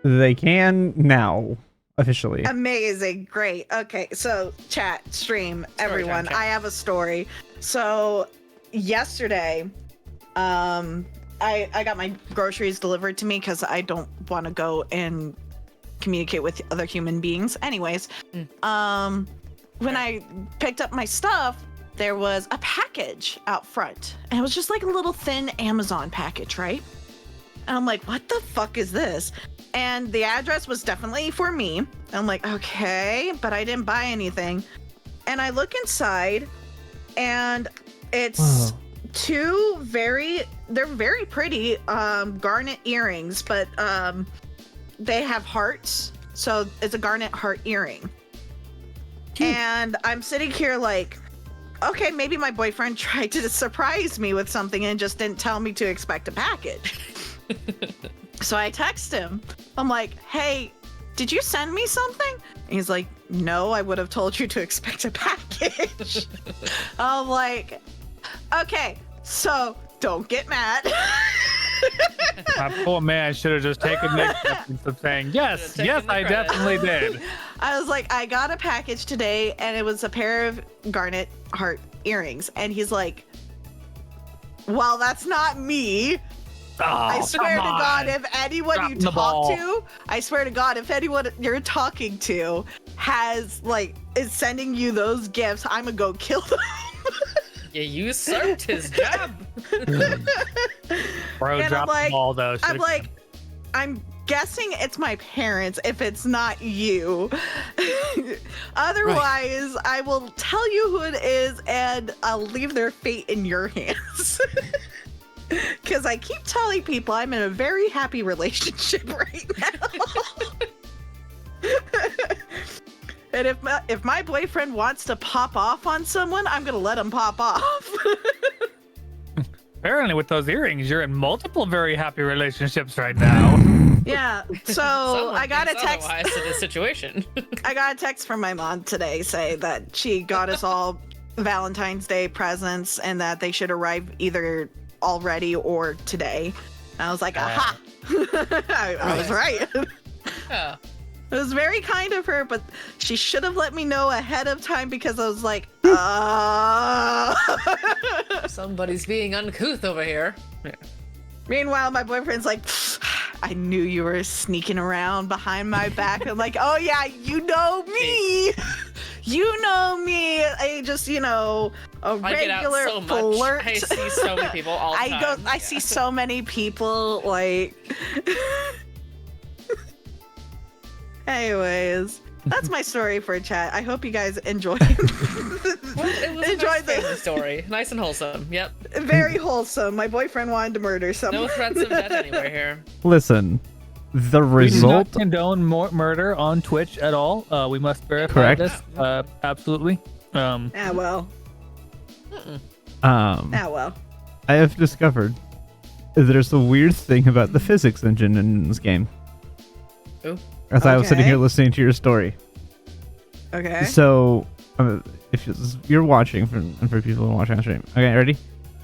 They can now, officially. Amazing. Great. Okay. So chat, stream, everyone. I have a story. So yesterday, I got my groceries delivered to me because I don't want to go and communicate with other human beings. Anyways, when I picked up my stuff, there was a package out front. And it was just like a little thin Amazon package, right? And I'm like, what the fuck is this? And the address was definitely for me. I'm like, okay, but I didn't buy anything. And I look inside, and it's two they're very pretty garnet earrings, but they have hearts. So it's a garnet heart earring. And I'm sitting here like, okay, maybe my boyfriend tried to surprise me with something and just didn't tell me to expect a package. So I text him. I'm like, hey, did you send me something? And he's like, no, I would have told you to expect a package. I'm like, okay, so don't get mad. My poor man should have just taken the acceptance of saying, yes, I definitely did. I was like, I got a package today, and it was a pair of garnet heart earrings. And he's like, well, that's not me. Oh, I swear to God, if anyone Dropping you the talk ball. to, I swear to God, if anyone you're talking to is sending you those gifts, I'm gonna go kill them. You usurped his job. Bro, And drop the ball, though. I'm like, I'm guessing it's my parents if it's not you. Otherwise, I will tell you who it is, and I'll leave their fate in your hands. Because I keep telling people I'm in a very happy relationship right now. And if my boyfriend wants to pop off on someone, I'm gonna let him pop off. Apparently, with those earrings, you're in multiple very happy relationships right now. Yeah. So Someone I got a thinks text. otherwise in this situation. I got a text from my mom today saying that she got us all Valentine's Day presents and that they should arrive either already or today. And I was like, aha! I was right. Yeah. It was very kind of her, but she should have let me know ahead of time because I was like, Somebody's being uncouth over here. Yeah. Meanwhile, my boyfriend's like, I knew you were sneaking around behind my back. I'm like, oh yeah, you know me. You know me. I just, a regular so flirt. I see so many people all the time. I see so many people, like... Anyways, that's my story for chat. I hope you guys enjoyed. Well, it was Enjoyed a nice family story. Nice and wholesome. Yep. Very wholesome. My boyfriend wanted to murder someone. No threats of death anywhere here. Listen, the We do not result. condone murder on Twitch at all. We must verify Correct. this. Absolutely. Ah, well. I Well. have discovered there's a weird thing about the physics engine in this game. Ooh. As I was sitting Okay. here listening to your story. Okay. So, if you're watching, and for people who are watching on stream, okay, ready?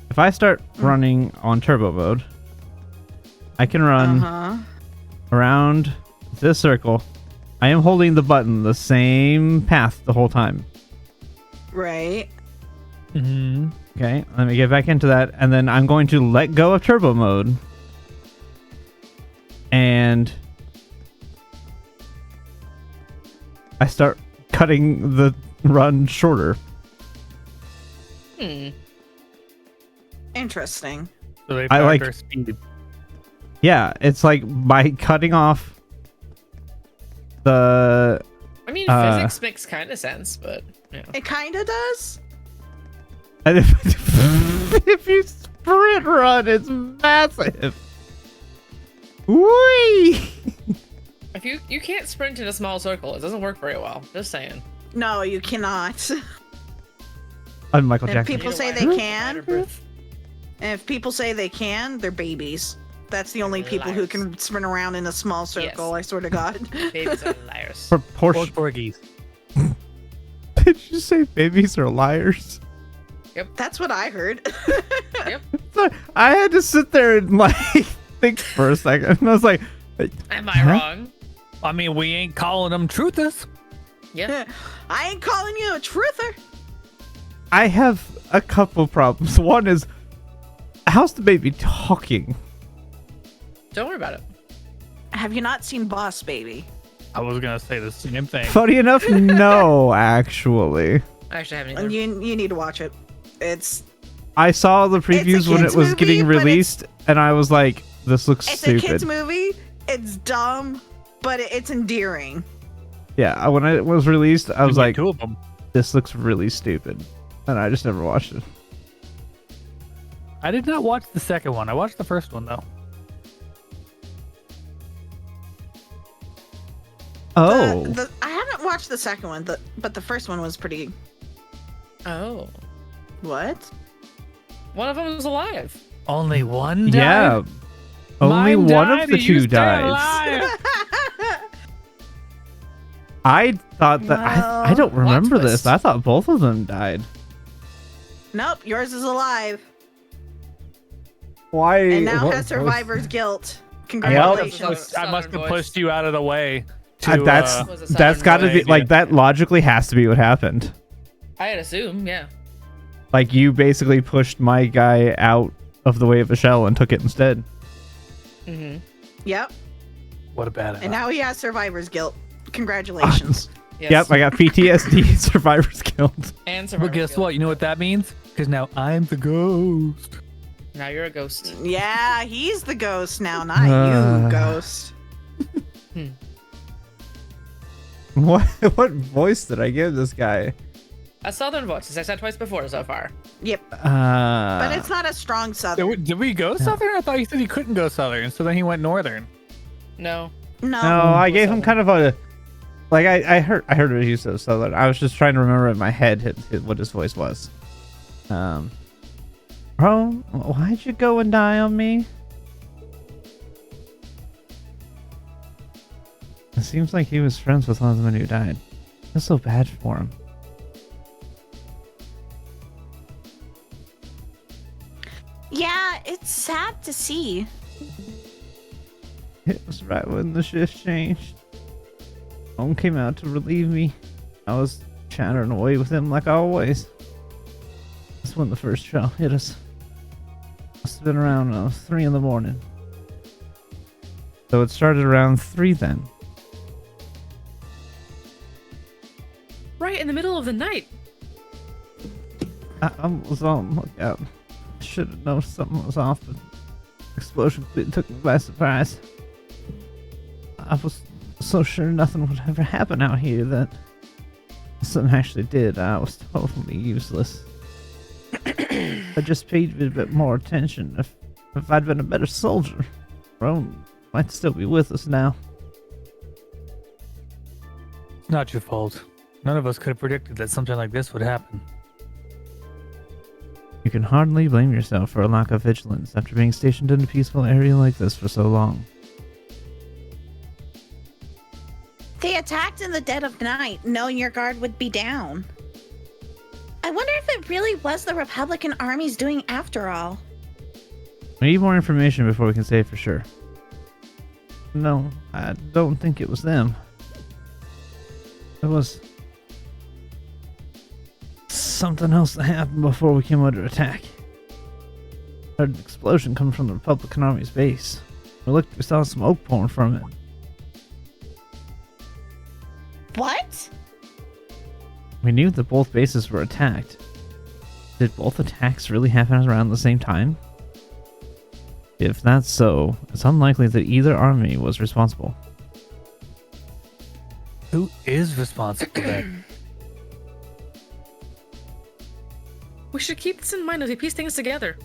If I start running on turbo mode, I can run around this circle. I am holding the button the same path the whole time. Right. Mm-hmm. Okay, let me get back into that, and then I'm going to let go of turbo mode, and I start cutting the run shorter. Interesting. So they I like- factor speed. Yeah, it's like by cutting off the... I mean, physics makes kind of sense, but yeah. It kind of does. And if you sprint run, it's massive. Whee! If you can't sprint in a small circle, it doesn't work very well. Just saying. No, you cannot. I'm Michael And Jackson. people You say need a they wider- can. wider berth. And if people say they can, they're babies. That's the only people who can spin around in a small circle. Yes. I swear to God. Babies are liars. Proportion. Porgies. Did you say babies are liars? That's what I heard. Yep. I had to sit there and like think for a second. I was like, Am I wrong? I mean, we ain't calling them truthers. Yeah. I ain't calling you a truther. I have a couple problems. One is, how's the baby talking? Don't worry about it. Have you not seen Boss Baby? I was gonna say the same thing. Funny enough, no, actually. I actually haven't either. And you need to watch it. It's I saw the previews when it kid's was movie, getting but released, and I was like, this looks it's stupid. a kids movie. It's dumb, but it's endearing. Yeah, when it was released, I was like, two of them. this looks really stupid. And I just never watched it. I did not watch the second one. I watched the first one though. Oh. I haven't watched the second one, but the first one was pretty. Oh. What? One of them is alive. Only one died? Yeah. Only Mine one died, of the you two stay dies. alive. I thought that I don't Plot remember twist. this. I thought both of them died. Nope, yours is alive Why? and now what- has survivor's guilt. I Congratulations. must have Southern pushed voice. you out of the way. To, that's Was a that's Southern got to be voice. like that. Logically, has to be what happened. I'd assume, yeah. Like you basically pushed my guy out of the way of a shell and took it instead. Mm-hmm. Yep, what a bad. and now he has survivor's guilt. Congratulations. Yes. Yep, I got PTSD. Survivor's guilt. And But survivor's guess guilt. what? You know what that means? Because now I'm the ghost. Now you're a ghost. Yeah, he's the ghost now, not you, ghost. What voice did I give this guy? A southern voice, as I said twice before so far. Yep, But but it's not a strong Did southern. we go southern? I thought you said he couldn't go southern, so then he went northern. No. No. no, I gave him Southern. kind of a like I heard what he said southern. I was just trying to remember in my head what his voice was. Bro, why'd you go and die on me? It seems like he was friends with one of the men who died. I feel so bad for him. Yeah, it's sad to see. It was right when the shift changed. Home came out to relieve me. I was chattering away with him like always. That's when the first shell hit us. Must have been around 3 in the morning. So it started around 3 then. Right in the middle of the night. I was on lookout. Should have known something was off, but the explosion took me by surprise. I was so sure nothing would ever happen out here that something actually did. I was totally useless. I just paid a bit more attention. If I'd been a better soldier, Rome might still be with us now. It's not your fault. None of us could have predicted that something like this would happen. You can hardly blame yourself for a lack of vigilance after being stationed in a peaceful area like this for so long. They attacked in the dead of night, knowing your guard would be down. I wonder if it really was the Republican armies doing after all. We need more information before we can say for sure. No, I don't think it was them. It was something else that happened before we came under attack. Heard an explosion coming from the Republican Army's base. We saw smoke pouring from it. What? We knew that both bases were attacked. Did both attacks really happen around the same time? If that's so, it's unlikely that either army was responsible. Who is responsible then? We should keep this in mind as we piece things together.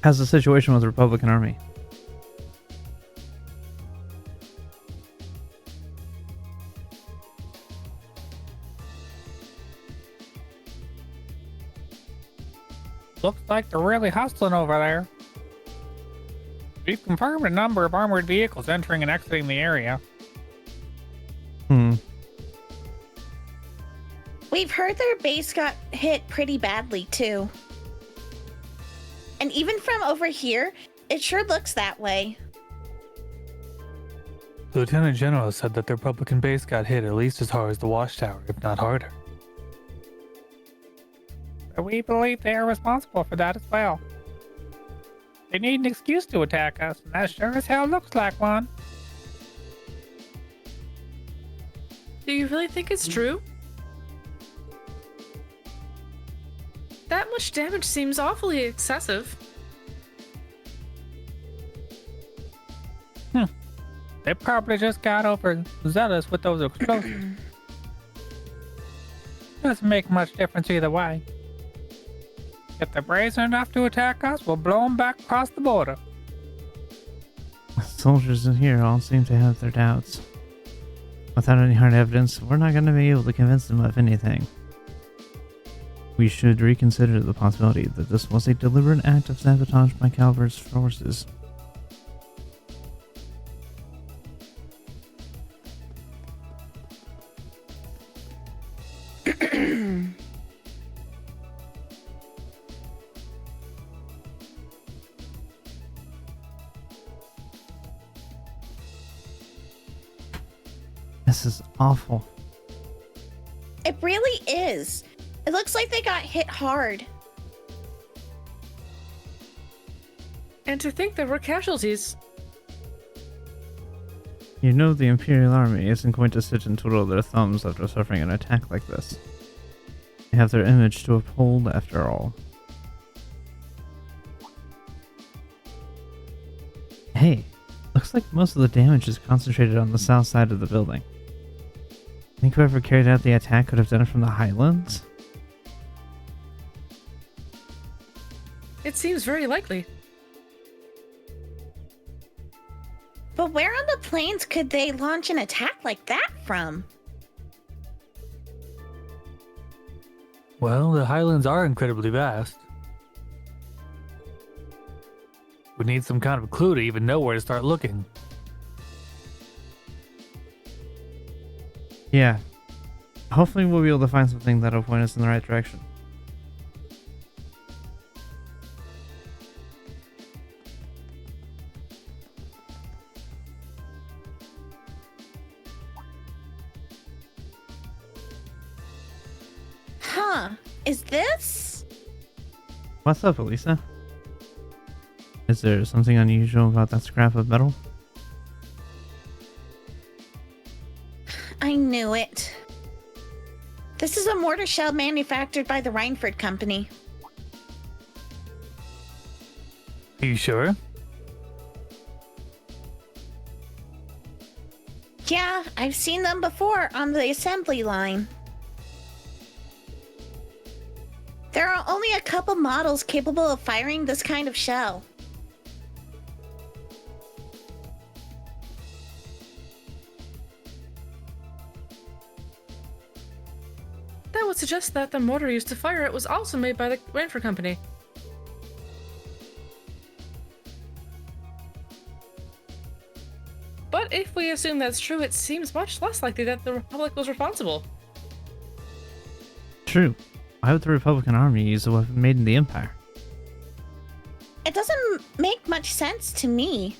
How's the situation with the Republican Army? Looks like they're really hustling over there. We've confirmed a number of armored vehicles entering and exiting the area. We've heard their base got hit pretty badly, too. And even from over here, it sure looks that way. The Lieutenant General said that the Republican base got hit at least as hard as the Watchtower, if not harder. But we believe they are responsible for that as well. They need an excuse to attack us, and that sure as hell looks like one. Do you really think it's true? That much damage seems awfully excessive. They probably just got overzealous with those explosions. Doesn't make much difference either way. If they're brazen enough to attack us, we'll blow them back across the border. The soldiers in here all seem to have their doubts. Without any hard evidence, we're not going to be able to convince them of anything. We should reconsider the possibility that this was a deliberate act of sabotage by Calvert's forces. This is awful. It really is. It looks like they got hit hard. And to think there were casualties. You know the Imperial Army isn't going to sit and twiddle their thumbs after suffering an attack like this. They have their image to uphold after all. Hey, looks like most of the damage is concentrated on the south side of the building. Think whoever carried out the attack could have done it from the Highlands? It seems very likely. But where on the plains could they launch an attack like that from? Well, the Highlands are incredibly vast. We need some kind of a clue to even know where to start looking. Yeah. Hopefully we'll be able to find something that'll point us in the right direction. Huh. Is this? What's up, Elisa? Is there something unusual about that scrap of metal? I knew it. This is a mortar shell manufactured by the Reinford Company. Are you sure? Yeah, I've seen them before on the assembly line. There are only a couple models capable of firing this kind of shell. That would suggest that the mortar used to fire it was also made by the Ranford Company. But if we assume that's true, it seems much less likely that the Republic was responsible. True. Why would the Republican Army use a weapon made in the Empire? It doesn't make much sense to me.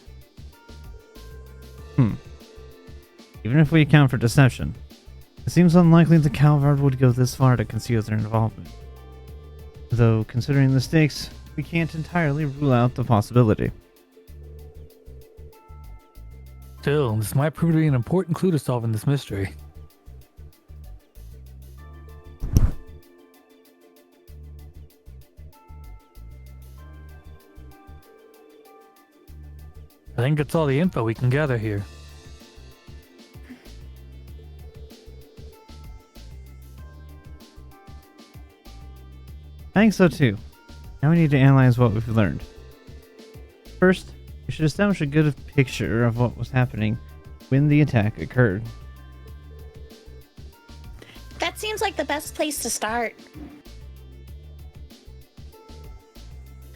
Even if we account for deception, it seems unlikely the Calvard would go this far to conceal their involvement. Though, considering the stakes, we can't entirely rule out the possibility. Still, this might prove to be an important clue to solving this mystery. I think that's all the info we can gather here. I think so too. Now we need to analyze what we've learned. First, we should establish a good picture of what was happening when the attack occurred. That seems like the best place to start.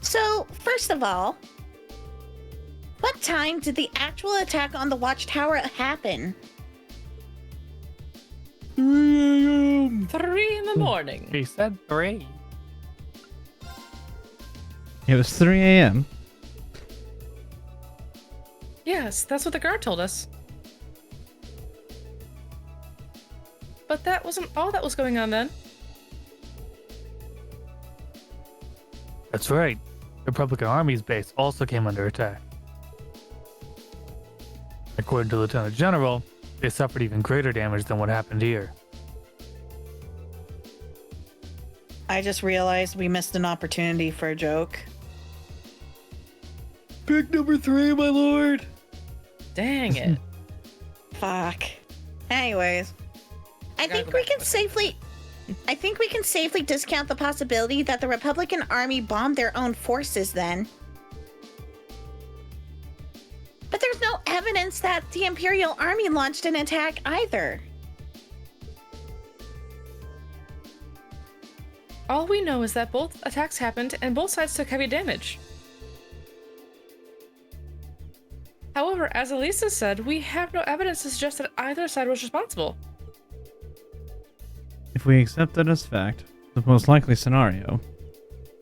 So, first of all, what time did the actual attack on the watchtower happen? 3 in the morning. He said 3. It was 3 a.m. Yes, that's what the guard told us. But that wasn't all that was going on then. That's right. The Republican Army's base also came under attack. According to Lieutenant General, they suffered even greater damage than what happened here. I just realized we missed an opportunity for a joke. Pick number 3, my lord. Dang it. Fuck. Anyways, I think we can safely discount the possibility that the Republican Army bombed their own forces then. But there's no evidence that the Imperial Army launched an attack either. All we know is that both attacks happened and both sides took heavy damage. However, as Elisa said, we have no evidence to suggest that either side was responsible. If we accept that as fact, the most likely scenario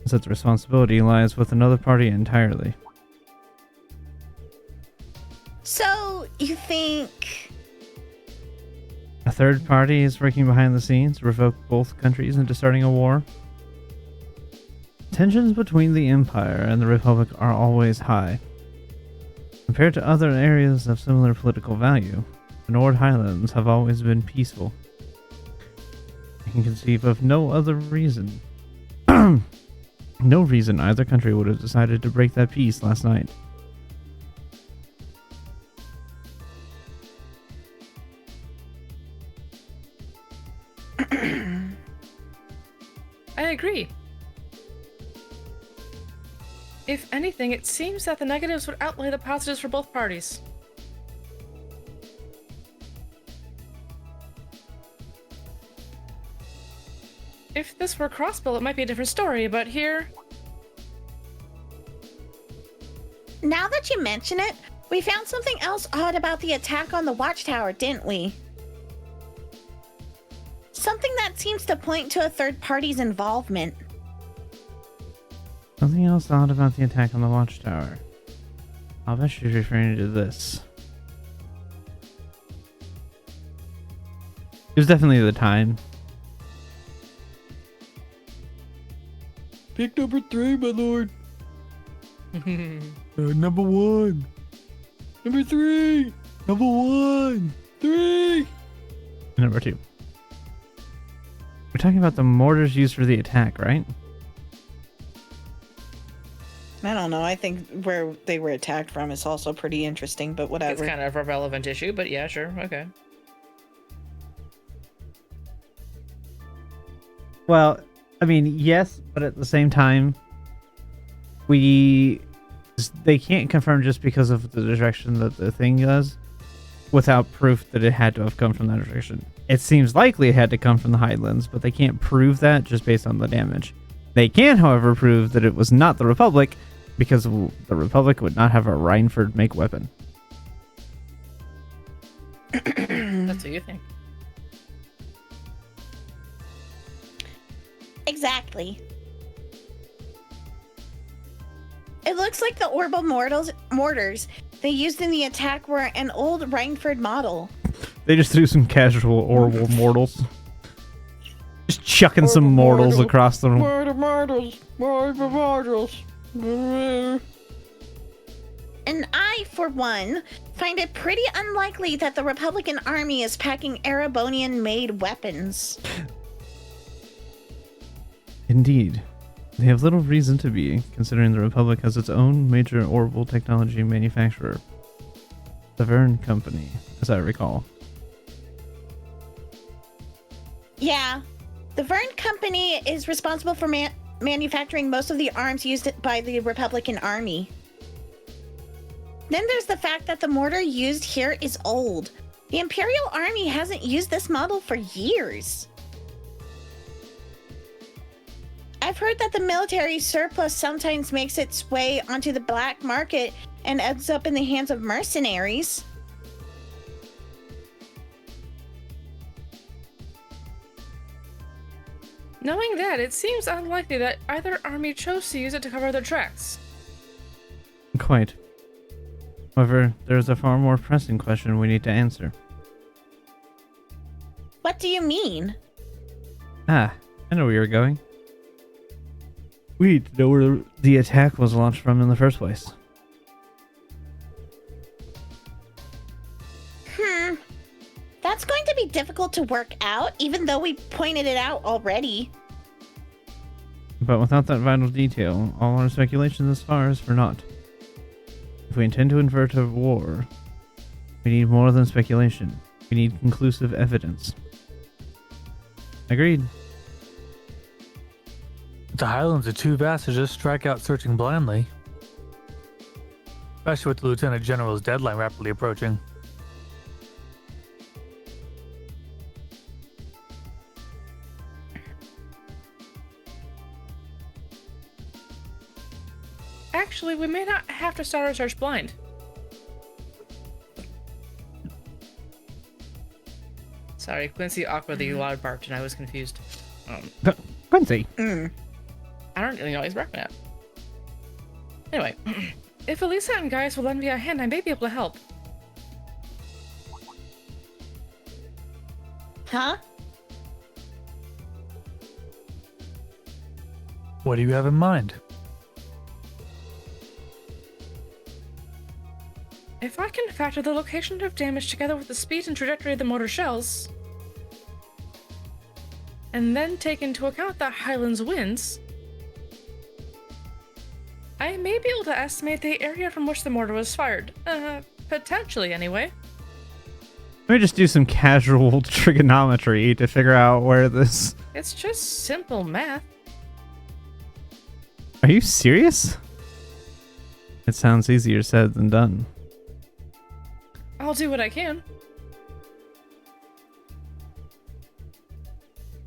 is that the responsibility lies with another party entirely. So, you think... A third party is working behind the scenes to provoke both countries into starting a war? Tensions between the Empire and the Republic are always high. Compared to other areas of similar political value, the Nord Highlands have always been peaceful. I can conceive of no other reason. No reason either country would have decided to break that peace last night. I agree. If anything, it seems that the negatives would outweigh the positives for both parties. If this were Crossbill, it might be a different story, but here... Now that you mention it, we found something else odd about the attack on the watchtower, didn't we? Something that seems to point to a third party's involvement. Something else odd about the attack on the watchtower. I'll bet she's referring to this. It was definitely the time. Pick number 3, my lord. Number 1. Number 3. Number 1. 3. Number 2. We're talking about the mortars used for the attack, right? I don't know. I think where they were attacked from is also pretty interesting, but whatever. It's kind of a relevant issue, but yeah, sure, okay. Well, I mean, yes, but at the same time, they can't confirm just because of the direction that the thing does without proof that it had to have come from that direction. It seems likely it had to come from the Highlands, but they can't prove that just based on the damage. They can, however, prove that it was not the Republic because the Republic would not have a Rhineford make weapon. That's what you think. Exactly. It looks like the orbital mortars they used in the attack were an old Rhineford model. They just threw some casual orbital mortals. Just chucking some mortals across the room. And I, for one, find it pretty unlikely that the Republican Army is packing Erebonian-made weapons. Indeed. They have little reason to be, considering the Republic has its own major orbital technology manufacturer. The Verne Company, as I recall. Yeah. The Verne Company is responsible for manufacturing most of the arms used by the Republican Army. Then there's the fact that the mortar used here is old. The Imperial Army hasn't used this model for years. I've heard that the military surplus sometimes makes its way onto the black market and ends up in the hands of mercenaries. Knowing that, it seems unlikely that either army chose to use it to cover their tracks. Quite. However, there's a far more pressing question we need to answer. What do you mean? Ah, I know where you're going. We need to know where the attack was launched from in the first place. That's going to be difficult to work out, even though we pointed it out already. But without that vital detail, all our speculations thus far is for naught. If we intend to avert a war, we need more than speculation. We need conclusive evidence. Agreed. The Highlands are too vast to just strike out searching blindly. Especially with the Lieutenant General's deadline rapidly approaching. Actually, we may not have to start our search blind. Sorry, Quincy awkwardly loud barked and I was confused. Quincy! I don't really know what he's barking at. Anyway, if Elisa and Gaius will lend me a hand, I may be able to help. Huh? What do you have in mind? If I can factor the location of damage together with the speed and trajectory of the mortar shells, and then take into account the Highlands winds, I may be able to estimate the area from which the mortar was fired. Potentially anyway. Let me just do some casual trigonometry to figure out where this... It's just simple math. Are you serious? It sounds easier said than done. I'll do what I can.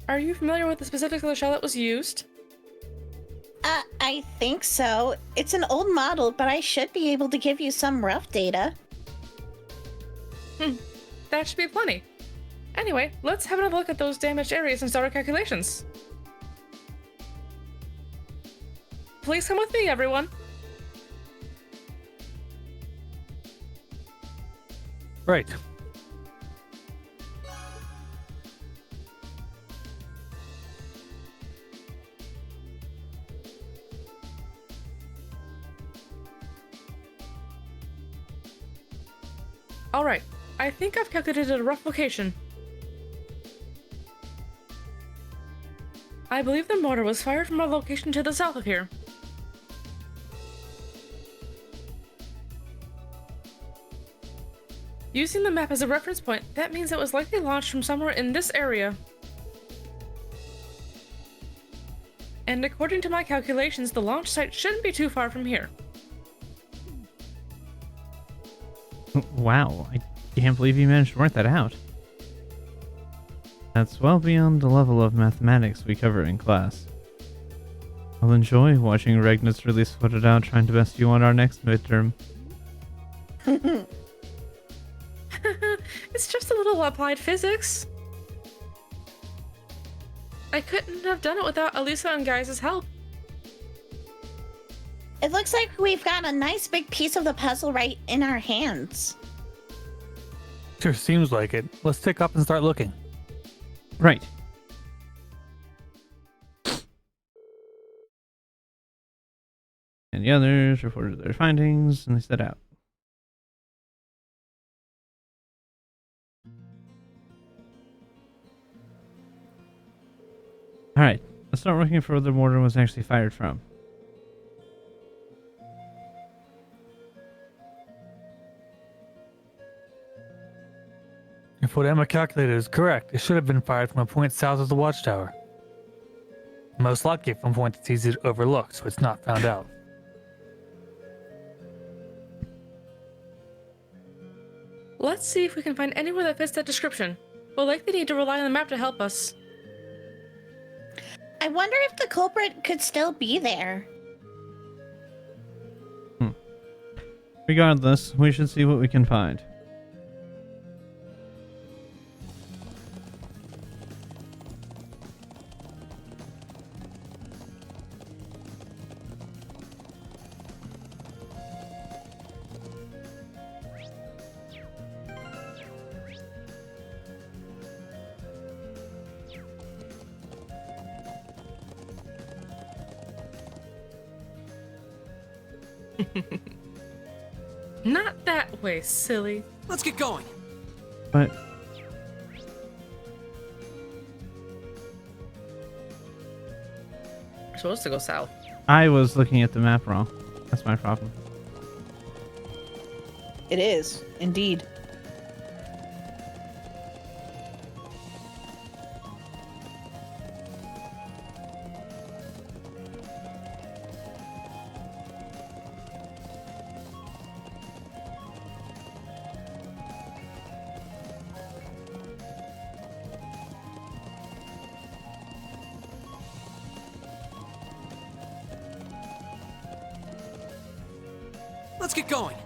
Are you familiar with the specifics of the shell that was used? I think so. It's an old model, but I should be able to give you some rough data. That should be plenty. Anyway, let's have another look at those damaged areas and start our calculations. Please come with me, everyone. Right. Alright, I think I've calculated a rough location. I believe the mortar was fired from a location to the south of here. Using the map as a reference point, that means it was likely launched from somewhere in this area. And according to my calculations, the launch site shouldn't be too far from here. Wow, I can't believe you managed to work that out. That's well beyond the level of mathematics we cover in class. I'll enjoy watching Regnus really sweat it out trying to best you on our next midterm. It's just a little applied physics. I couldn't have done it without Elisa and Gaius' help. It looks like we've got a nice big piece of the puzzle right in our hands. Sure seems like it. Let's take up and start looking. Right. And the others reported their findings and they set out. Alright, let's start looking for where the mortar was actually fired from. If what Emma calculated is correct, it should have been fired from a point south of the watchtower. Most likely from a point that's easy to overlook, so it's not found out. Let's see if we can find anywhere that fits that description. We'll likely need to rely on the map to help us. I wonder if the culprit could still be there. Regardless, we should see what we can find. Not that way, silly. Let's get going. But We're supposed to go south. I was looking at the map wrong. That's my problem. It is, indeed. Let's get going.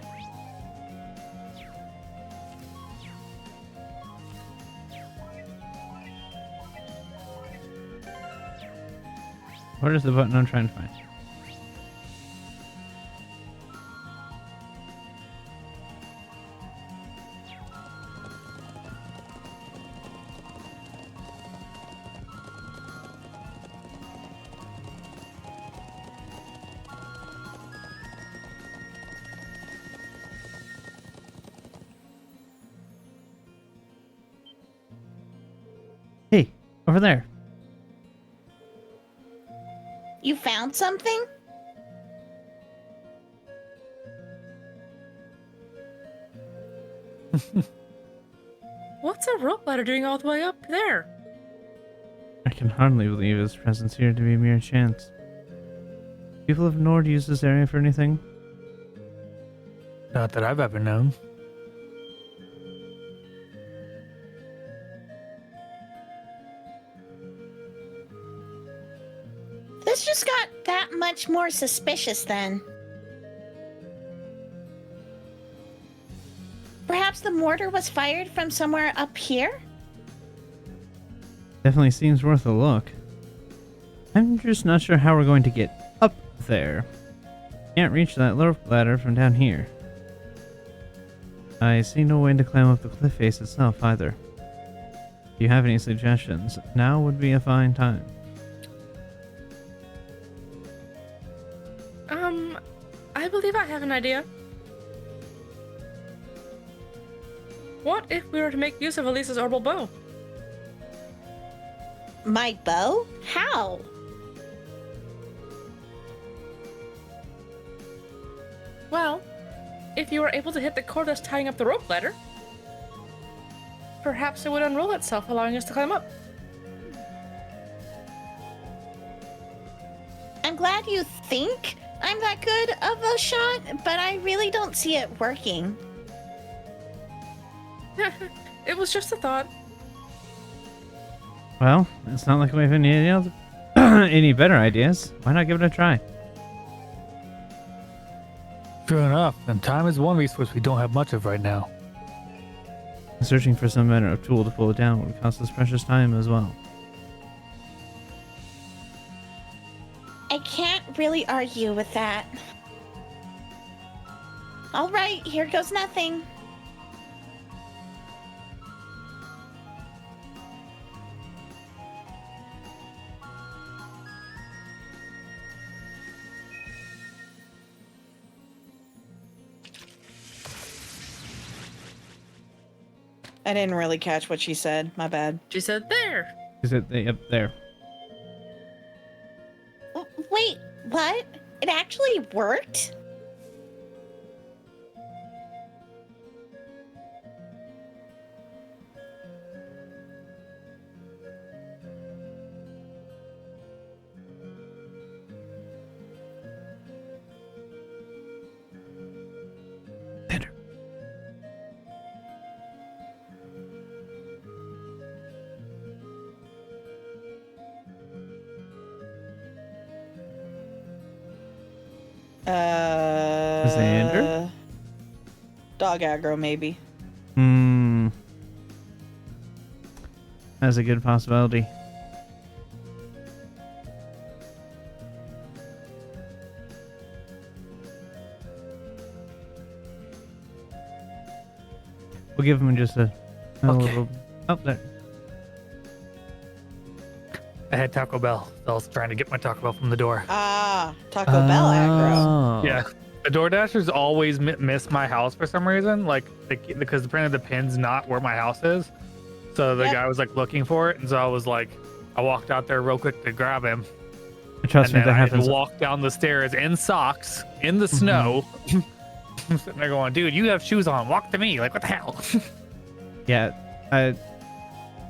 What is the button I'm trying to find? Hey, over there. You found something? What's a rope ladder doing all the way up there? I can hardly believe his presence here to be mere chance. People of Nord use this area for anything? Not that I've ever known. This just got that much more suspicious then. Perhaps the mortar was fired from somewhere up here? Definitely seems worth a look. I'm just not sure how we're going to get up there. Can't reach that rope ladder from down here. I see no way to climb up the cliff face itself either. If you have any suggestions, now would be a fine time. I believe I have an idea. What if we were to make use of Elisa's orbital bow? My bow? How? Well, if you were able to hit the cord that's tying up the rope ladder, perhaps it would unroll itself, allowing us to climb up. I'm glad you think I'm that good of a shot, but I really don't see it working. It was just a thought. Well, it's not like we have any other any better ideas. Why not give it a try? True enough, and time is one resource we don't have much of right now. Searching for some manner of tool to pull it down would cost us precious time as well. I can't really argue with that. All right, here goes nothing. I didn't really catch what she said. My bad. She said, there! Is it up there? Wait, what? It actually worked? Xander? Dog aggro, maybe. That's a good possibility. We'll give him just a little. Oh, there. I had Taco Bell. So I was trying to get my Taco Bell from the door. Taco Bell aggro. Oh. Yeah. The DoorDashers always miss my house for some reason, like because apparently the pin's not where my house is. So the guy was like looking for it, and so I was like, I walked out there real quick to grab him. Trust me, and then that I had happens. to walk down the stairs in socks in the snow. I'm sitting there going, dude, you have shoes on. Walk to me. Like, what the hell? Yeah,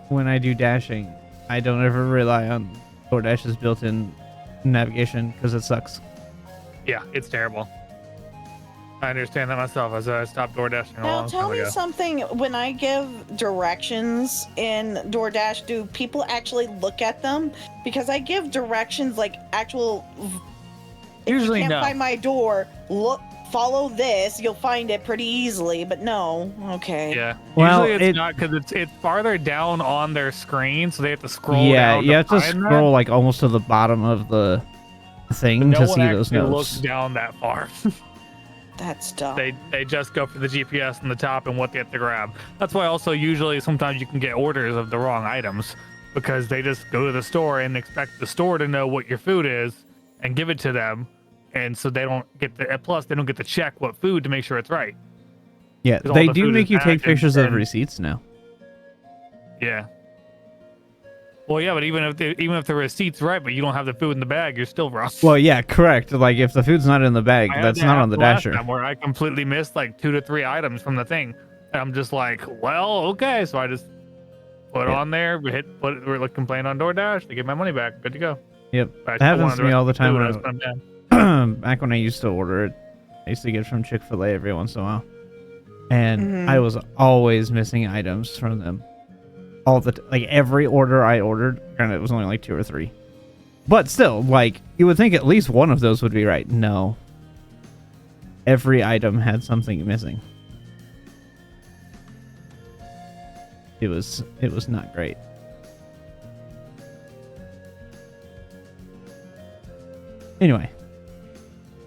when I do dashing, I don't ever rely on DoorDash's built-in navigation because it sucks. Yeah, it's terrible. I understand that myself as I stopped DoorDashing a Now long tell time me ago. something. When I give directions in DoorDash, do people actually look at them? Because I give directions like actual. If Usually you can't no. find my door, look, follow this. You'll find it pretty easily. But no, okay. Yeah. Well, Usually it's not because it's farther down on their screen, so they have to scroll Yeah, down. you have to find scroll like almost to the bottom of the thing that. to No see one those actually notes. looks down that far. That's dumb. They just go for the GPS on the top and what they have to grab. That's why also usually sometimes you can get orders of the wrong items because they just go to the store and expect the store to know what your food is and give it to them, and so they don't get the plus they don't get to check what food to make sure it's right. Yeah, 'Cause all they the do food make is you take packaged pictures of and- receipts now. Yeah. Well, yeah, but even if the receipt's right, but you don't have the food in the bag, you're still wrong. Well, yeah, correct. Like if the food's not in the bag, I had that's that not on the happen last dasher. time where I completely missed like 2 to 3 items from the thing. And I'm just like, well, okay. So I just put on there, we're like complain on DoorDash, they get my money back, good to go. Yep, I that still happens wanted to the me rest all the of time. food, I When was putting them down. back when I used to order it, I used to get it from Chick-fil-A every once in a while, and I was always missing items from them. Like every order I ordered, granted it was only like 2 or 3, but still, like you would think at least one of those would be right. No, every item had something missing. It was not great. Anyway,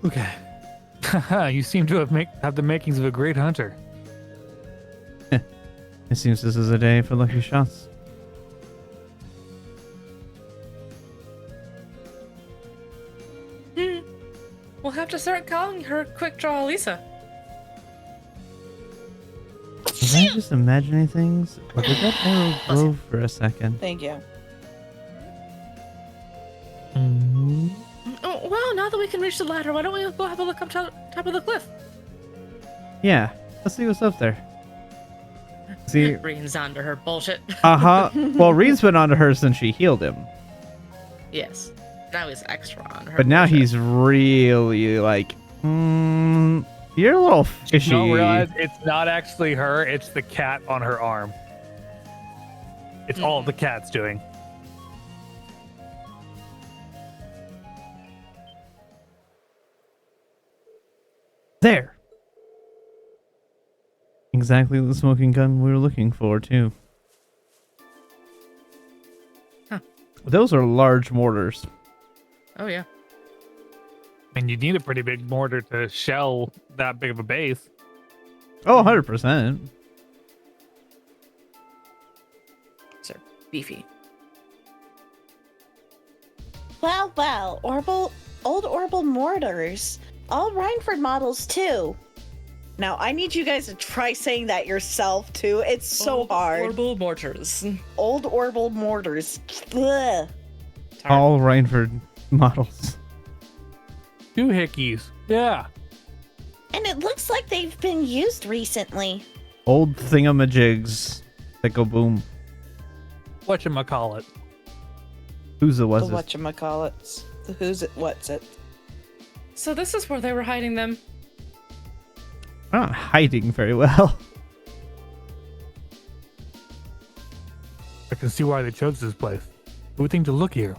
Okay. You seem to have the makings of a great hunter. it seems this is a day for lucky shots. We'll have to start calling her Quick Draw Lisa. Was I just imagining things? Or did that arrow grow for a second? Thank you. Oh, well, now that we can reach the ladder, why don't we go have a look up top of the cliff? Yeah, let's see what's up there. See, Reen's onto her bullshit. Well, Reed's been onto her since she healed him, Yes. Now he's extra on her. but now bullshit. he's really like, you're a little fishy. You don't realize it's not actually her, it's the cat on her arm. It's all the cat's doing. There. Exactly the smoking gun we were looking for, too. Huh. Those are large mortars. Oh, yeah. And you need a pretty big mortar to shell that big of a base. Oh, 100%. Sir, beefy. Well, old Orbital mortars. All Rhineford models, too. Now I need you guys to try saying that yourself too. It's so hard. Orbital mortars. Old Orbital mortars. Ugh. All Rhineford models. 2 hickeys. Yeah. And it looks like they've been used recently. Old thingamajigs that go boom. Whatchamacallit. Who's the The was it? whatchamacallits. The who's it, what's it. So this is where they were hiding them. They're not hiding very well. I can see why they chose this place. Who would think to look here?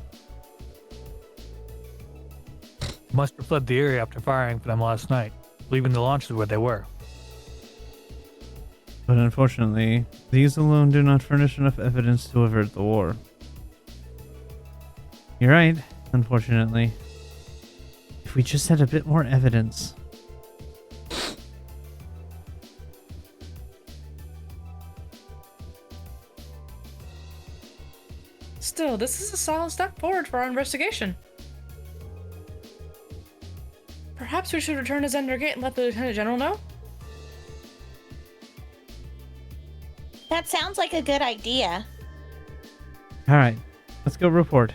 Must have fled the area after firing for them last night, leaving the launches where they were. But unfortunately, these alone do not furnish enough evidence to avert the war. You're right, unfortunately. If we just had a bit more evidence. Still, this is a solid step forward for our investigation. Perhaps we should return to Zender Gate and let the Lieutenant General know? That sounds like a good idea. Alright, let's go report.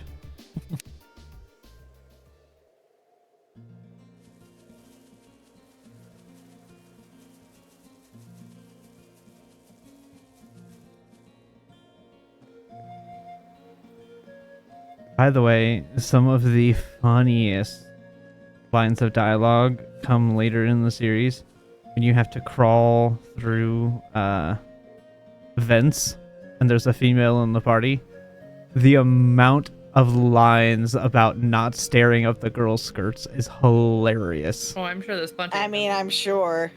By the way, some of the funniest lines of dialogue come later in the series when you have to crawl through vents and there's a female in the party. The amount of lines about not staring up the girl's skirts is hilarious. Oh, I'm sure there's plenty. I mean, I'm sure.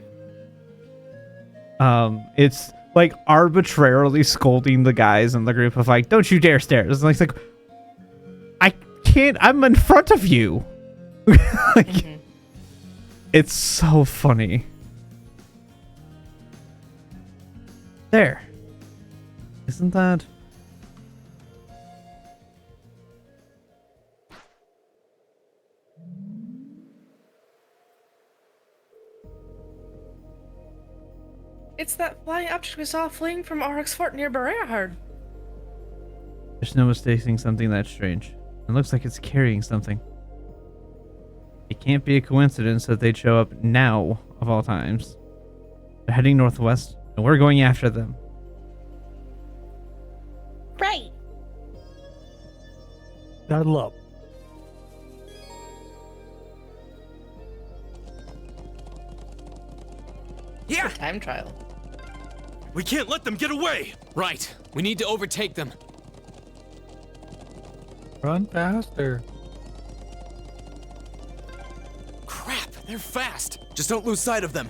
It's like arbitrarily scolding the guys in the group of like, don't you dare stare. It's like I can't, I'm in front of you. Like, it's so funny. There. Isn't that? It's that flying object we saw fleeing from Auric's fort near Barrehard. There's no mistaking something that strange. It looks like it's carrying something. It can't be a coincidence that they'd show up now, of all times. They're heading northwest, and we're going after them. Right. Saddle up. Yeah! Time trial. We can't let them get away! Right. We need to overtake them. Run faster. Crap, they're fast. Just don't lose sight of them.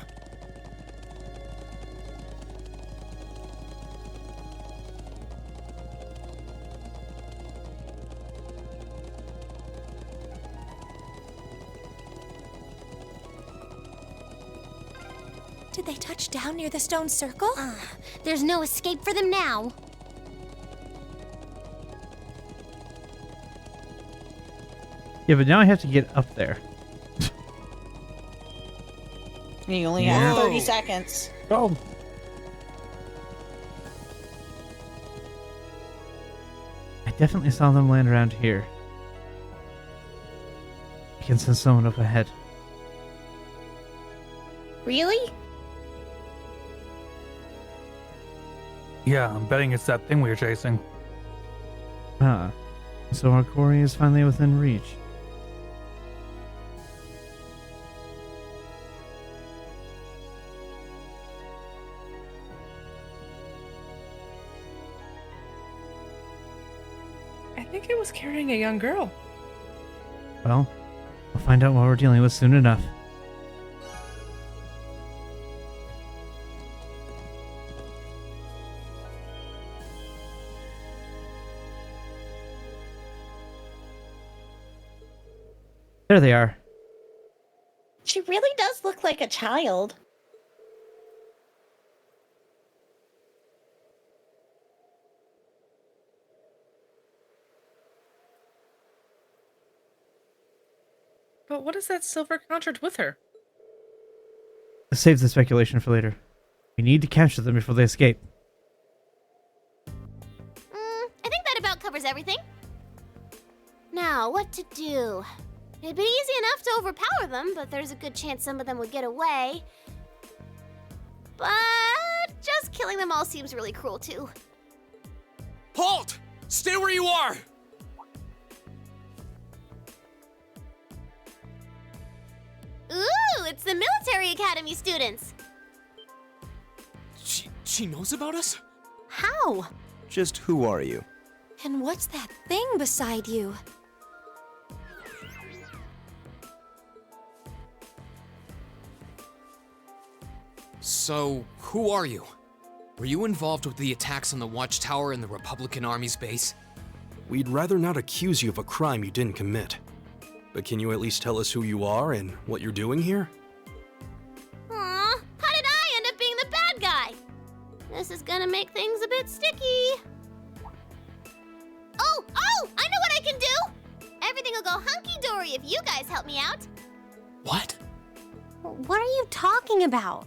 Did they touch down near the stone circle? There's no escape for them now. Yeah, but now I have to get up there. You only have Whoa. 30 seconds. Go. I definitely saw them land around here. I can send someone up ahead. Really? Yeah, I'm betting it's that thing we were chasing. Ah, so our quarry is finally within reach. I think it was carrying a young girl. Well, we'll find out what we're dealing with soon enough. There they are. She really does look like a child. But what is that silver contract with her? Save the speculation for later. We need to capture them before they escape. I think that about covers everything. Now, what to do? It'd be easy enough to overpower them, but there's a good chance some of them would get away. But just killing them all seems really cruel, too. Halt! Stay where you are! Ooh, it's the military academy students. She knows about us? How? Just who are you? And what's that thing beside you? So, who are you? Were you involved with the attacks on the Watchtower and the Republican Army's base? We'd rather not accuse you of a crime you didn't commit. But can you at least tell us who you are and what you're doing here? Aw, how did I end up being the bad guy? This is gonna make things a bit sticky. Oh, I know what I can do! Everything will go hunky-dory if you guys help me out. What? What are you talking about?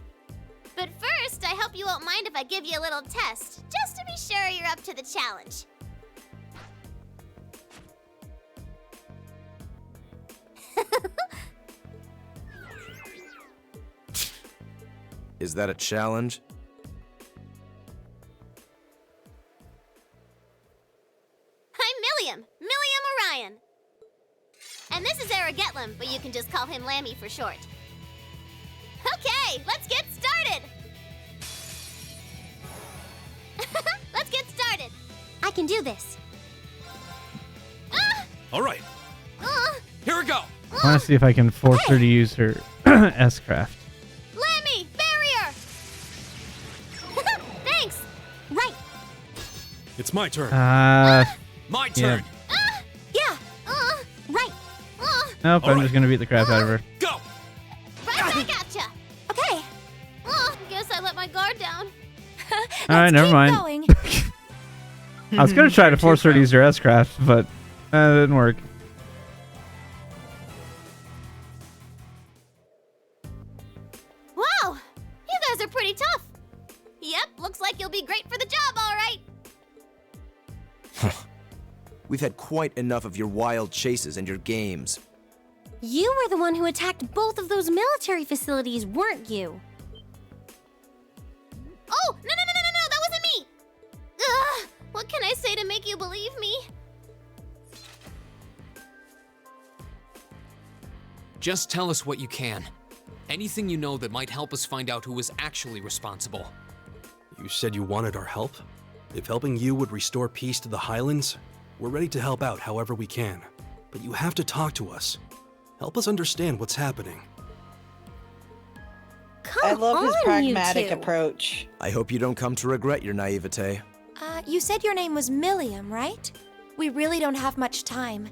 But first, I hope you won't mind if I give you a little test, just to be sure you're up to the challenge. Is that a challenge? I'm Milliam Orion. And this is Aragetlam, but you can just call him Lammy for short. Okay, let's get started! Let's get started. I can do this. All right, here we go. I want to see if I can force her to use her S-craft. Lammy, barrier! Thanks. Right. It's my turn. My turn. Yeah. Right. Nope, I'm Alright. just gonna beat the crap out of her. Go. Right back at ya. Okay. Guess I let my guard down. Alright, never mind. Going. I was gonna try to force her to use her S-craft, but that didn't work. Wow, you guys are pretty tough. Yep, looks like you'll be great for the job, all right. We've had quite enough of your wild chases and your games. You were the one who attacked both of those military facilities, weren't you? Oh, no, that wasn't me! Ugh, what can I say to make you believe me? Just tell us what you can. Anything you know that might help us find out who was actually responsible. You said you wanted our help? If helping you would restore peace to the Highlands, we're ready to help out however we can. But you have to talk to us. Help us understand what's happening. I love his pragmatic approach. I hope you don't come to regret your naivete. You said your name was Milliam, right? We really don't have much time.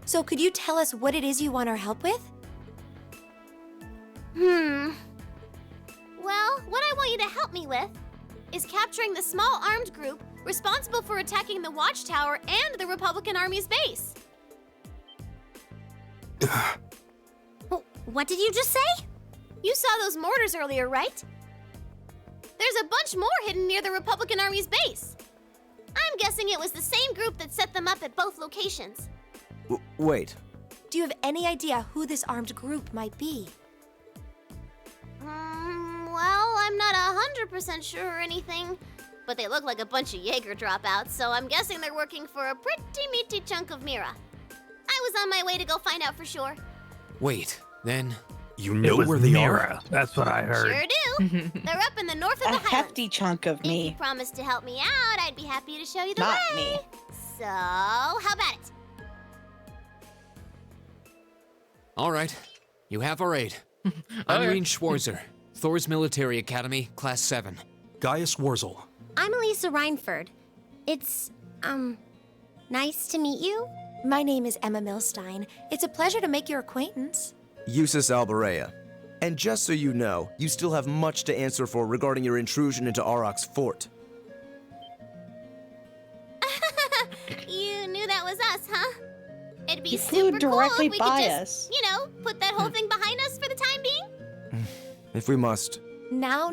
So could you tell us what it is you want our help with? Well, what I want you to help me with is capturing the small armed group responsible for attacking the Watchtower and the Republican Army's base. What did you just say? You saw those mortars earlier, right? There's a bunch more hidden near the Republican Army's base. I'm guessing it was the same group that set them up at both locations. Wait. Do you have any idea who this armed group might be? Well, I'm not 100% sure or anything, but they look like a bunch of Jaeger dropouts, so I'm guessing they're working for a pretty meaty chunk of Mira. I was on my way to go find out for sure. Wait, then... You know where they Mira. are? That's what I heard. Sure do. They're up in the north of the A Highlands. hefty chunk of If you me. promise to help me out, I'd be happy to show you the Not way. me. So, how about it? All right, you have our aid. I'm Reen Schwarzer, Thor's Military Academy, Class 7. Gaius Wurzel. I'm Elisa Reinford. It's, nice to meet you. My name is Emma Milstein. It's a pleasure to make your acquaintance. Eustace Alberea. And just so you know, you still have much to answer for regarding your intrusion into Auroch's fort. You knew that was us, huh? It'd be You flew super cool directly if we by could just, us. put that whole thing behind us for the time being. If we must. Now.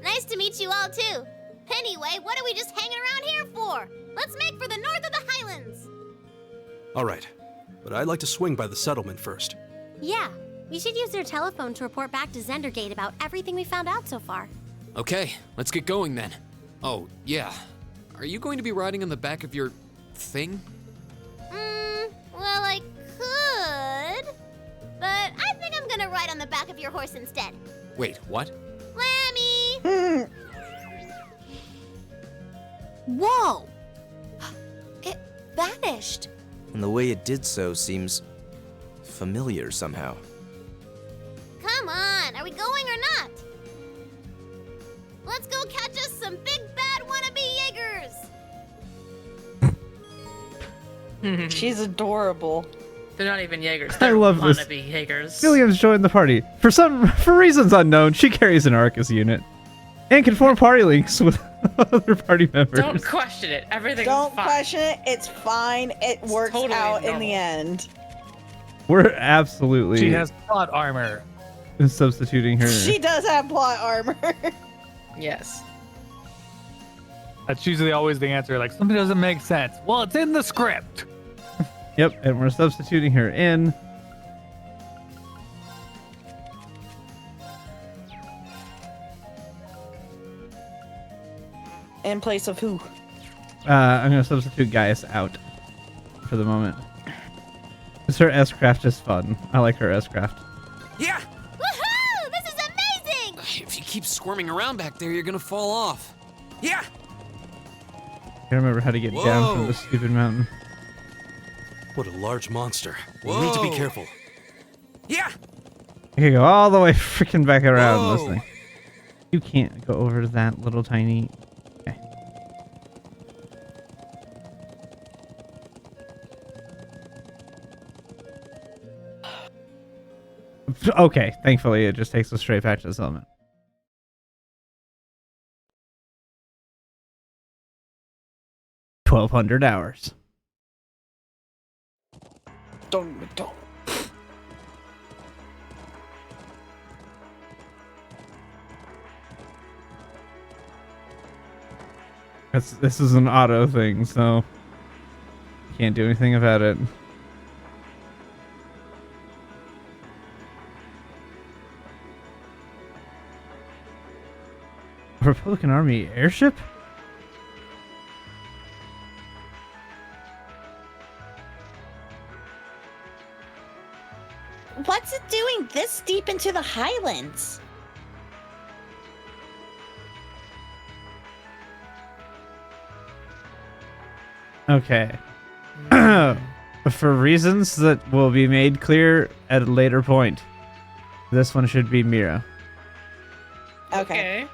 Nice to meet you all, too. Anyway, what are we just hanging around here for? Let's make for the north of the Highlands. All right, but I'd like to swing by the settlement first. Yeah, we should use their telephone to report back to Zendergate about everything we found out so far. Okay, let's get going then. Oh, yeah. Are you going to be riding on the back of your... thing? Well, I could, but I think I'm gonna ride on the back of your horse instead. Wait, what? Lammy! Whoa! It vanished. And the way it did so seems familiar somehow. Come on, are we going or not? Let's go catch us some big bad wannabe Jaegers. She's adorable. They're not even Jaegers. I They're love this. wannabe Jaegers. Williams joined the party. For reasons unknown, she carries an Arcus unit and can form party links with other party members. Don't question it. Everything's Don't fine. question it. It's fine. It works totally out in normal. the end. We're absolutely She has plot armor. substituting her. She does have plot armor. Yes. That's usually always the answer. Like, something doesn't make sense. Well, it's in the script. Yep, and we're substituting her in. In place of who? I'm going to substitute Gaius out for the moment. Because her S-Craft is fun. I like her S-Craft. Yeah! Woohoo! This is amazing! If you keep squirming around back there, you're gonna fall off. Yeah! I can't remember how to get down from Whoa. this stupid mountain. What a large monster. We need to be Whoa. careful. Yeah! I can go all the way freaking back around this Whoa. thing. You can't go over to that little tiny... Okay. Okay, thankfully it just takes us straight back to the settlement. $1,200. Don't. This is an auto thing, so can't do anything about it. Republican Army airship? What's it doing this deep into the highlands? Okay. For reasons that will be made clear at a later point, this one should be Mira. Okay.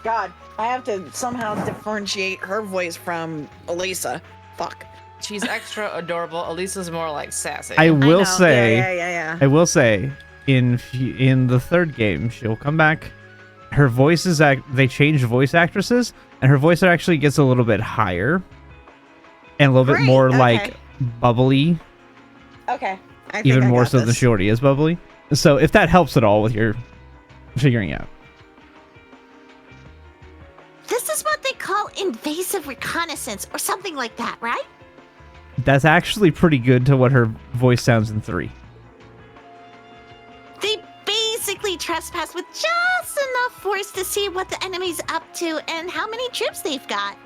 God, I have to somehow differentiate her voice from Elisa. Fuck. She's extra adorable. Elisa's more like sassy. I will know. say, Yeah. I will say, in the third game, she'll come back. Her voice is they change voice actresses, and her voice actually gets a little bit higher and a little bit Great, more okay. like bubbly, Okay. I think even I more got so than this. she already is bubbly. So if that helps at all with your figuring out. This is what they call invasive reconnaissance or something like that, right? That's actually pretty good to what her voice sounds in 3. They basically trespass with just enough force to see what the enemy's up to and how many troops they've got.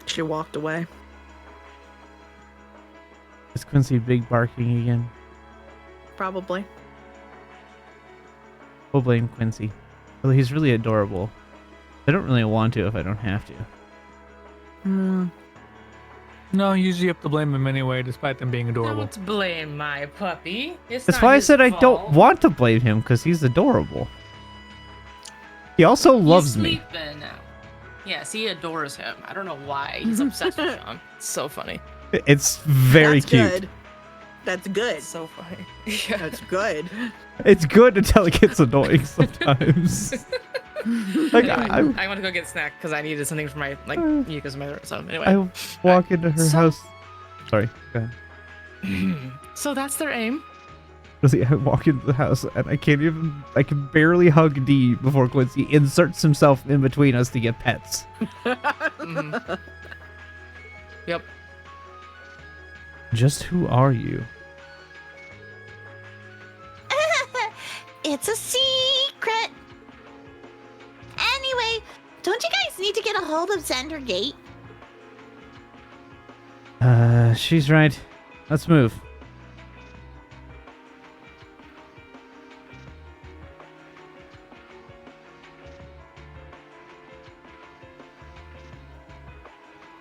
She walked away. Is Quincy big barking again? Probably. We'll blame Quincy. Well, he's really adorable. I don't really want to if I don't have to. Hmm. No, usually you have to blame them anyway, despite them being adorable. Don't blame my puppy. It's That's not why I his said I don't fault. want to blame him, because he's adorable. He also loves He's me. sleeping now. Yes, he adores him. I don't know why. He's obsessed with him. It's so funny. It's very That's cute. Good. That's good. It's so funny. That's good. It's good until it gets annoying sometimes. Like I I want to go get a snack because I needed something for my mucus in my throat. So anyway. I walk into her So- house. Sorry, go ahead. So that's their aim. See, I walk into the house and I can barely hug D before Quincy inserts himself in between us to get pets. Mhm. Yep. Just who are you? It's a secret. Anyway, don't you guys need to get a hold of Xander Gate? She's right. Let's move.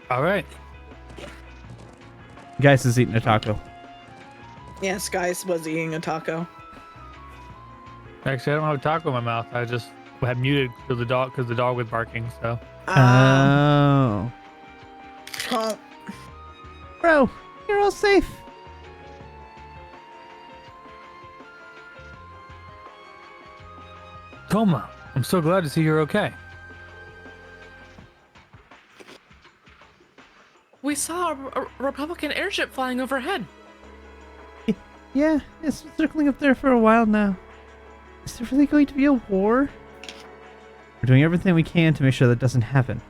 All right. Geist is eating a taco. Yes, guys was eating a taco. Actually, I don't have a taco in my mouth. I just had muted because the dog was barking. So. Oh. Well, Bro, you're all safe. Toma, I'm so glad to see you're okay. We saw a Republican airship flying overhead. Yeah, it's been circling up there for a while now. Is there really going to be a war? We're doing everything we can to make sure that doesn't happen.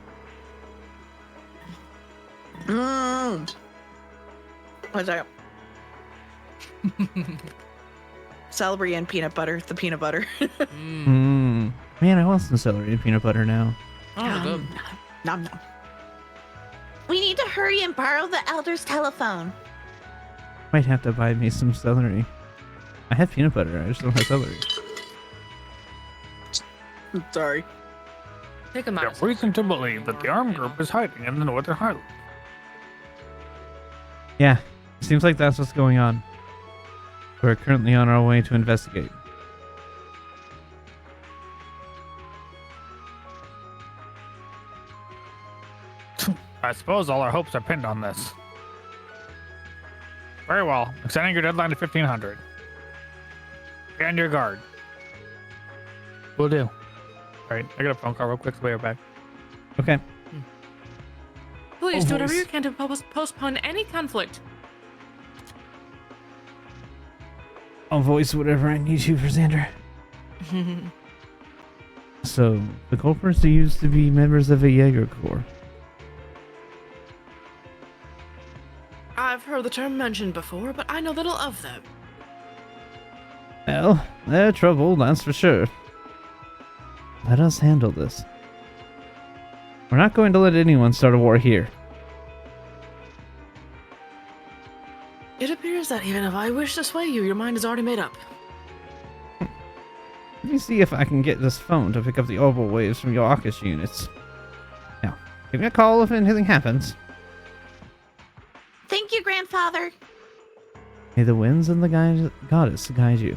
what's that? Celery and peanut butter. The peanut butter. Man, I want some celery and peanut butter now. Oh, good. Nom nom. We need to hurry and borrow the elder's telephone. Might have to buy me some celery. I have peanut butter, I just don't have celery. Sorry. Take a There's mouse. reason to believe that the armed group is hiding in the Northern Highlands. Yeah, seems like that's what's going on. We're currently on our way to investigate. I suppose all our hopes are pinned on this. Very well. Extending your deadline to 1500. Be on your guard. Will do. Alright, I got a phone call real quick, so we're back. Okay. Please Oh, do whatever voice. you can to postpone any conflict. I'll voice whatever I need to for Xander. So, the culprits used to be members of a Jaeger Corps. I've heard the term mentioned before, but I know little of them. Well, they're trouble, that's for sure. Let us handle this. We're not going to let anyone start a war here. It appears that even if I wish to sway you, your mind is already made up. Let me see if I can get this phone to pick up the orbital waves from your AUKUS units. Now, give me a call if anything happens. Thank you, grandfather. May the winds and the goddess guide you.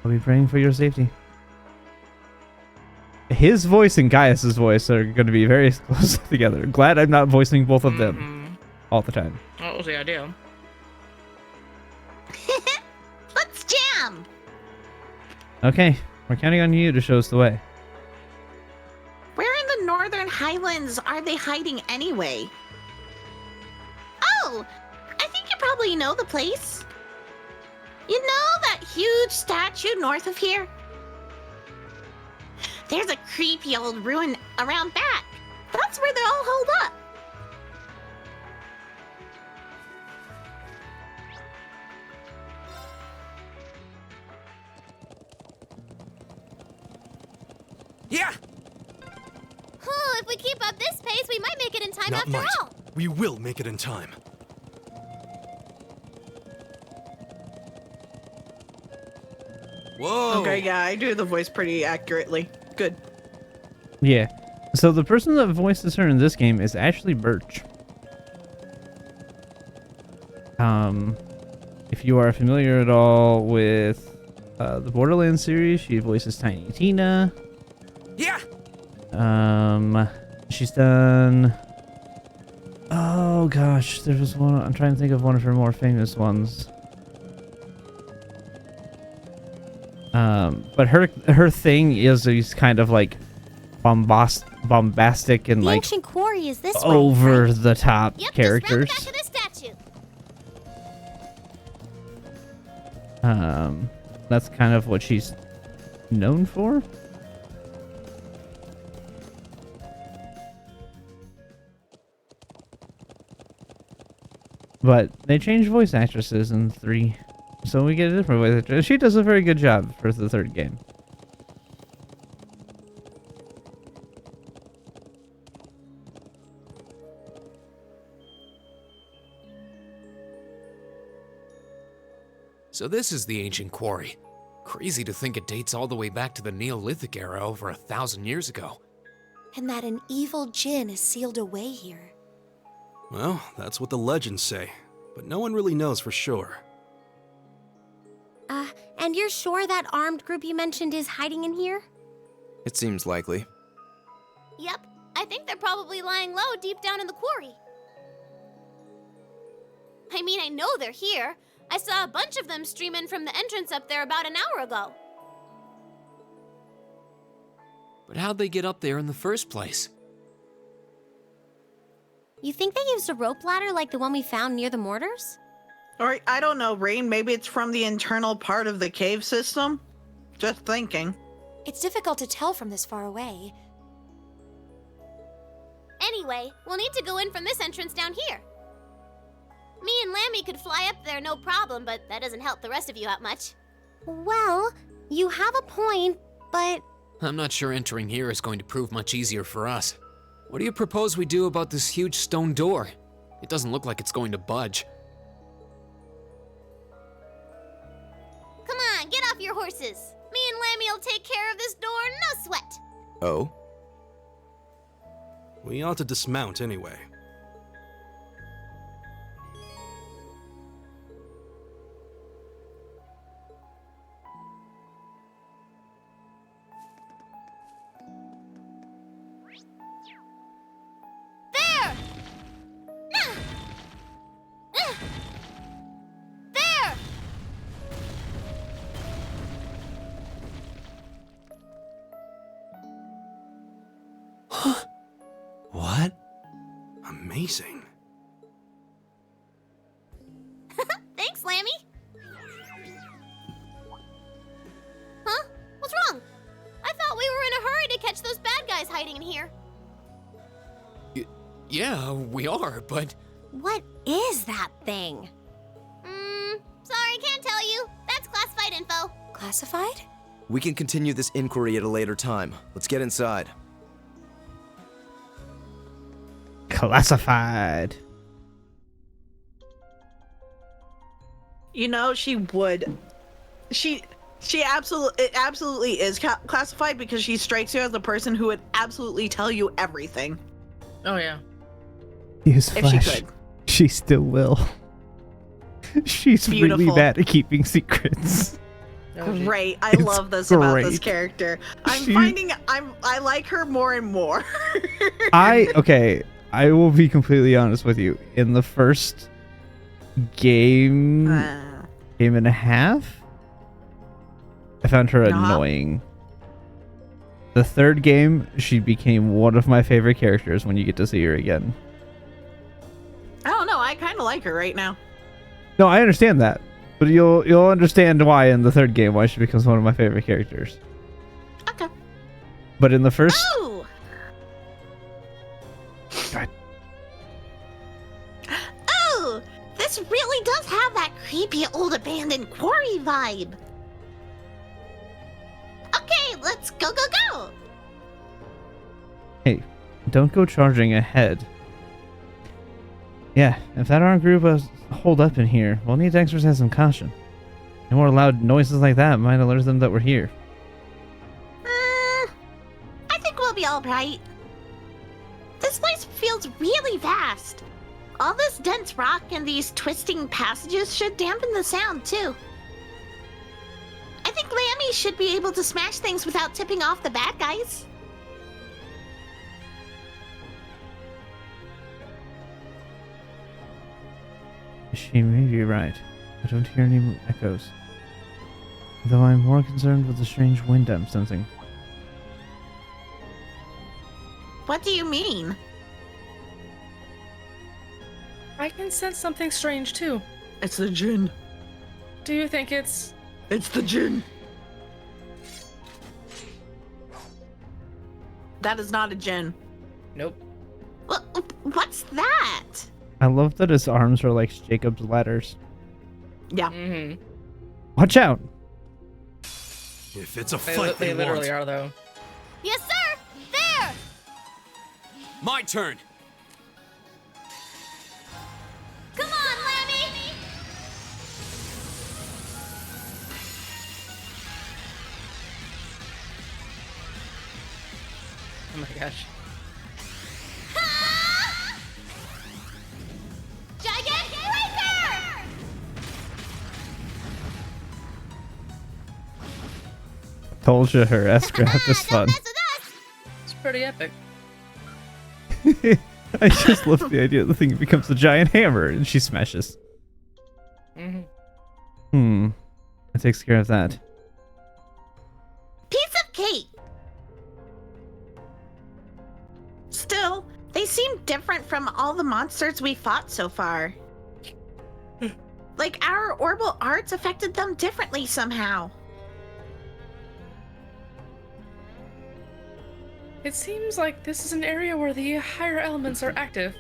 I'll be praying for your safety. His voice and Gaius's voice are going to be very close together. Glad I'm not voicing both of them all the time. What was the idea? Let's jam. Okay, we're counting on you to show us the way. Where in the Northern Highlands are they hiding anyway? Oh, I think you probably know the place. You know that huge statue north of here? There's a creepy old ruin around back. That's where they're all holed up. Yeah! If we keep up this pace, we might make it in time Not after might. all. We will make it in time. Whoa! Okay, yeah, I do the voice pretty accurately. Good. Yeah. So the person that voices her in this game is actually Birch. If you are familiar at all with the Borderlands series, she voices Tiny Tina. Yeah! She's done... Oh gosh, there was one... I'm trying to think of one of her more famous ones. But her thing is these kind of like bombastic and The like ancient quarry is this way, over right? the top Yep, characters. just round the back of the statue. That's kind of what she's known for. But they changed voice actresses in 3, so we get a different voice actress. She does a very good job for the 3rd game. So this is the ancient quarry. Crazy to think it dates all the way back to the Neolithic era over 1,000 years ago. And that an evil djinn is sealed away here. Well, that's what the legends say, but no one really knows for sure. And you're sure that armed group you mentioned is hiding in here? It seems likely. Yep, I think they're probably lying low deep down in the quarry. I mean, I know they're here. I saw a bunch of them streaming from the entrance up there about an hour ago. But how'd they get up there in the first place? You think they used a rope ladder like the one we found near the mortars? Or, I don't know, Rain, maybe it's from the internal part of the cave system? Just thinking. It's difficult to tell from this far away. Anyway, we'll need to go in from this entrance down here. Me and Lammy could fly up there no problem, but that doesn't help the rest of you out much. Well, you have a point, but... I'm not sure entering here is going to prove much easier for us. What do you propose we do about this huge stone door? It doesn't look like it's going to budge. Come on, get off your horses. Me and Lammy will take care of this door, no sweat. Oh? We ought to dismount anyway. There! There! What? Amazing. Thanks, Lammy. Huh? What's wrong? I thought we were in a hurry to catch those bad guys hiding in here. Yeah, we are, but... What is that thing? Sorry, can't tell you. That's classified info. Classified? We can continue this inquiry at a later time. Let's get inside. Classified. You know, she would. She absolutely is classified because she strikes you as the person who would absolutely tell you everything. Oh, yeah. Use If she Flash. could. She still will. She's really Beautiful. bad at keeping secrets. Great. I It's love this about this great. character. She- I like her more and more. Okay, I will be completely honest with you. In the first game and a half, I found her annoying. The third game, she became one of my favorite characters when you get to see her again. I don't know. I kind of like her right now. No, I understand that. But you'll understand why in the third game why she becomes one of my favorite characters. Okay. But in the first Oh! God. Oh! This really does have that creepy old abandoned quarry vibe. Okay, let's go, go, go! Hey, don't go charging ahead. Yeah, if that armed group was holed up in here, we'll need to exercise some caution. No more loud noises like that might alert them that we're here. I think we'll be alright. This place feels really vast. All this dense rock and these twisting passages should dampen the sound, too. I think Lammy should be able to smash things without tipping off the bad guys. She may be right. I don't hear any echoes. Though I'm more concerned with the strange wind I'm sensing. What do you mean? I can sense something strange too. It's the djinn. Do you think it's... It's the djinn. That is not a djinn. Nope. What's that? I love that his arms are like Jacob's ladders. Yeah. Mm-hmm. Watch out! If it's a fight They literally want. are, though. Yes, sir! There! My turn! Come on, Lammy! Oh my gosh. Giant Breaker! Told you her S-Craft is fun. It's pretty epic. I just love the idea the thing becomes a giant hammer and she smashes. That takes care of that. Piece of cake! Still, they seem different from all the monsters we fought so far. Like our orbital arts affected them differently somehow. It seems like this is an area where the higher elements are active.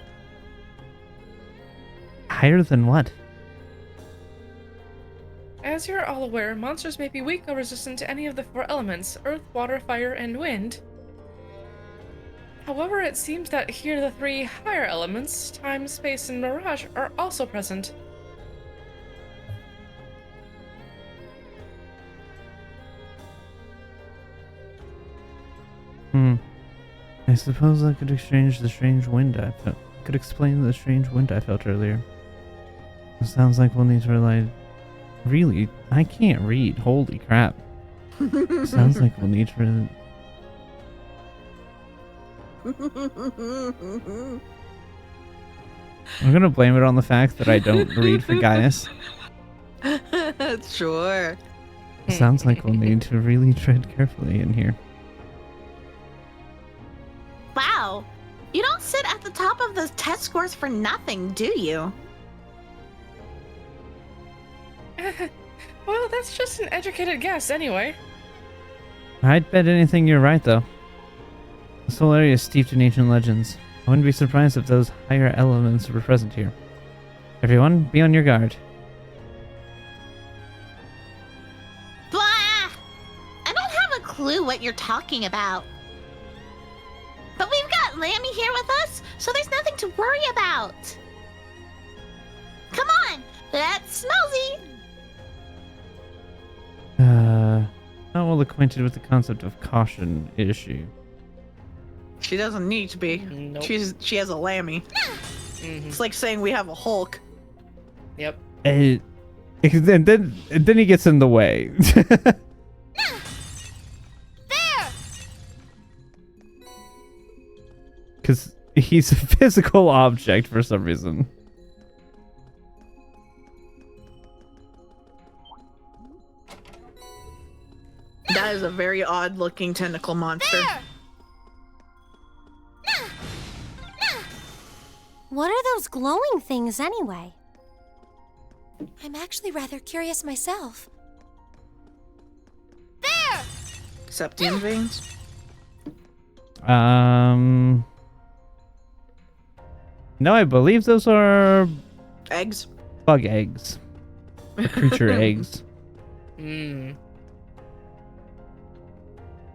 Higher than what? As you're all aware, monsters may be weak or resistant to any of the 4 elements, earth, water, fire, and wind. However, it seems that here the 3 higher elements, time, space, and mirage, are also present. I suppose I could exchange the strange wind I felt. Could explain the strange wind I felt earlier. It sounds like we'll need to rely. Really? I can't read. Holy crap. Sounds like we'll need to. I'm gonna blame it on the fact that I don't read for Gaius. Sure. Sounds like we'll need to really tread carefully in here. Wow, you don't sit at the top of the test scores for nothing, do you? Well, that's just an educated guess anyway. I'd bet anything you're right, though. This whole area is steeped in ancient legends. I wouldn't be surprised if those higher elements were present here. Everyone, be on your guard. Blah! I don't have a clue what you're talking about. But we've got Lammy here with us, so there's nothing to worry about. Come on, let's mosey. Not well acquainted with the concept of caution issue. She doesn't need to be. Nope. She has a Lammy. It's like saying we have a Hulk. Yep. And then he gets in the way. There! Because he's a physical object for some reason. That is a very odd looking tentacle monster. There! What are those glowing things anyway? I'm actually rather curious myself. There! Septium veins? No, I believe those are Eggs? bug eggs. Or creature eggs.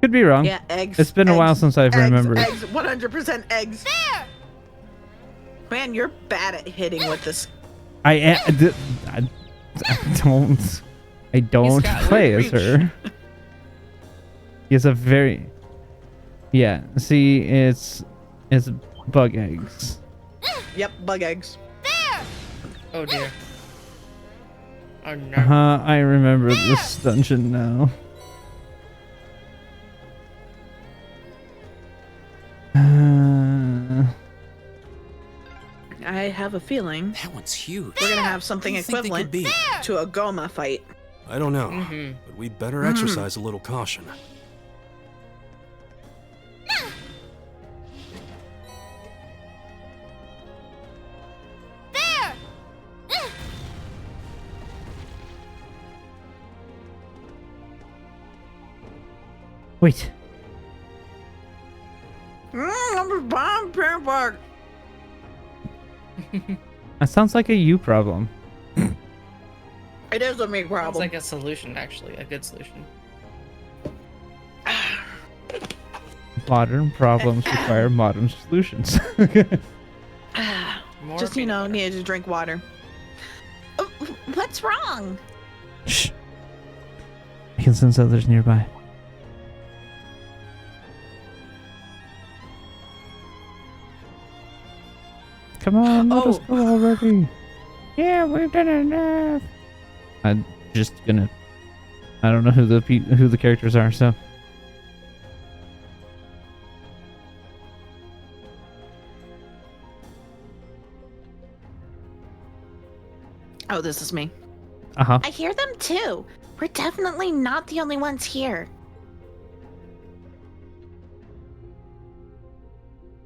Could be wrong. Yeah, eggs. It's been a while eggs, since I've remembered. Eggs, 100% eggs. There! Man, you're bad at hitting with this. I don't play as her. He has a very... Yeah, see, it's bug eggs. Yep, bug eggs. There! Oh dear. Oh no. I remember this dungeon now. I have a feeling That one's huge. we're gonna have something What do you think they could equivalent be? to a Goma fight. I don't know, but we'd better exercise a little caution. There! Wait. I'm a bomb park. That sounds like a you problem. It is a me Sounds problem. like a solution, actually. A good solution. Modern problems require modern solutions. More Just, peanut butter. needed to drink water. Oh, what's wrong? Shh. I can sense others nearby. come on, let us go already. Yeah, we've done enough. I'm just gonna. I don't know who the characters are, so. Oh, this is me. Uh-huh. I hear them too. We're definitely not the only ones here.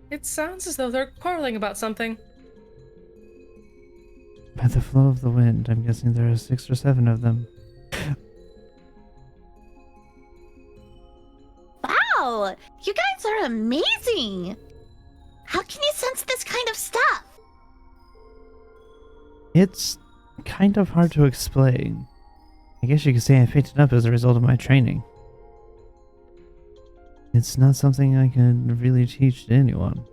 It sounds as though they're quarreling about something. By the flow of the wind, I'm guessing there are 6 or 7 of them. Wow, you guys are amazing. How can you sense this kind of stuff? It's kind of hard to explain. I guess you could say I picked it up as a result of my training. It's not something I can really teach to anyone.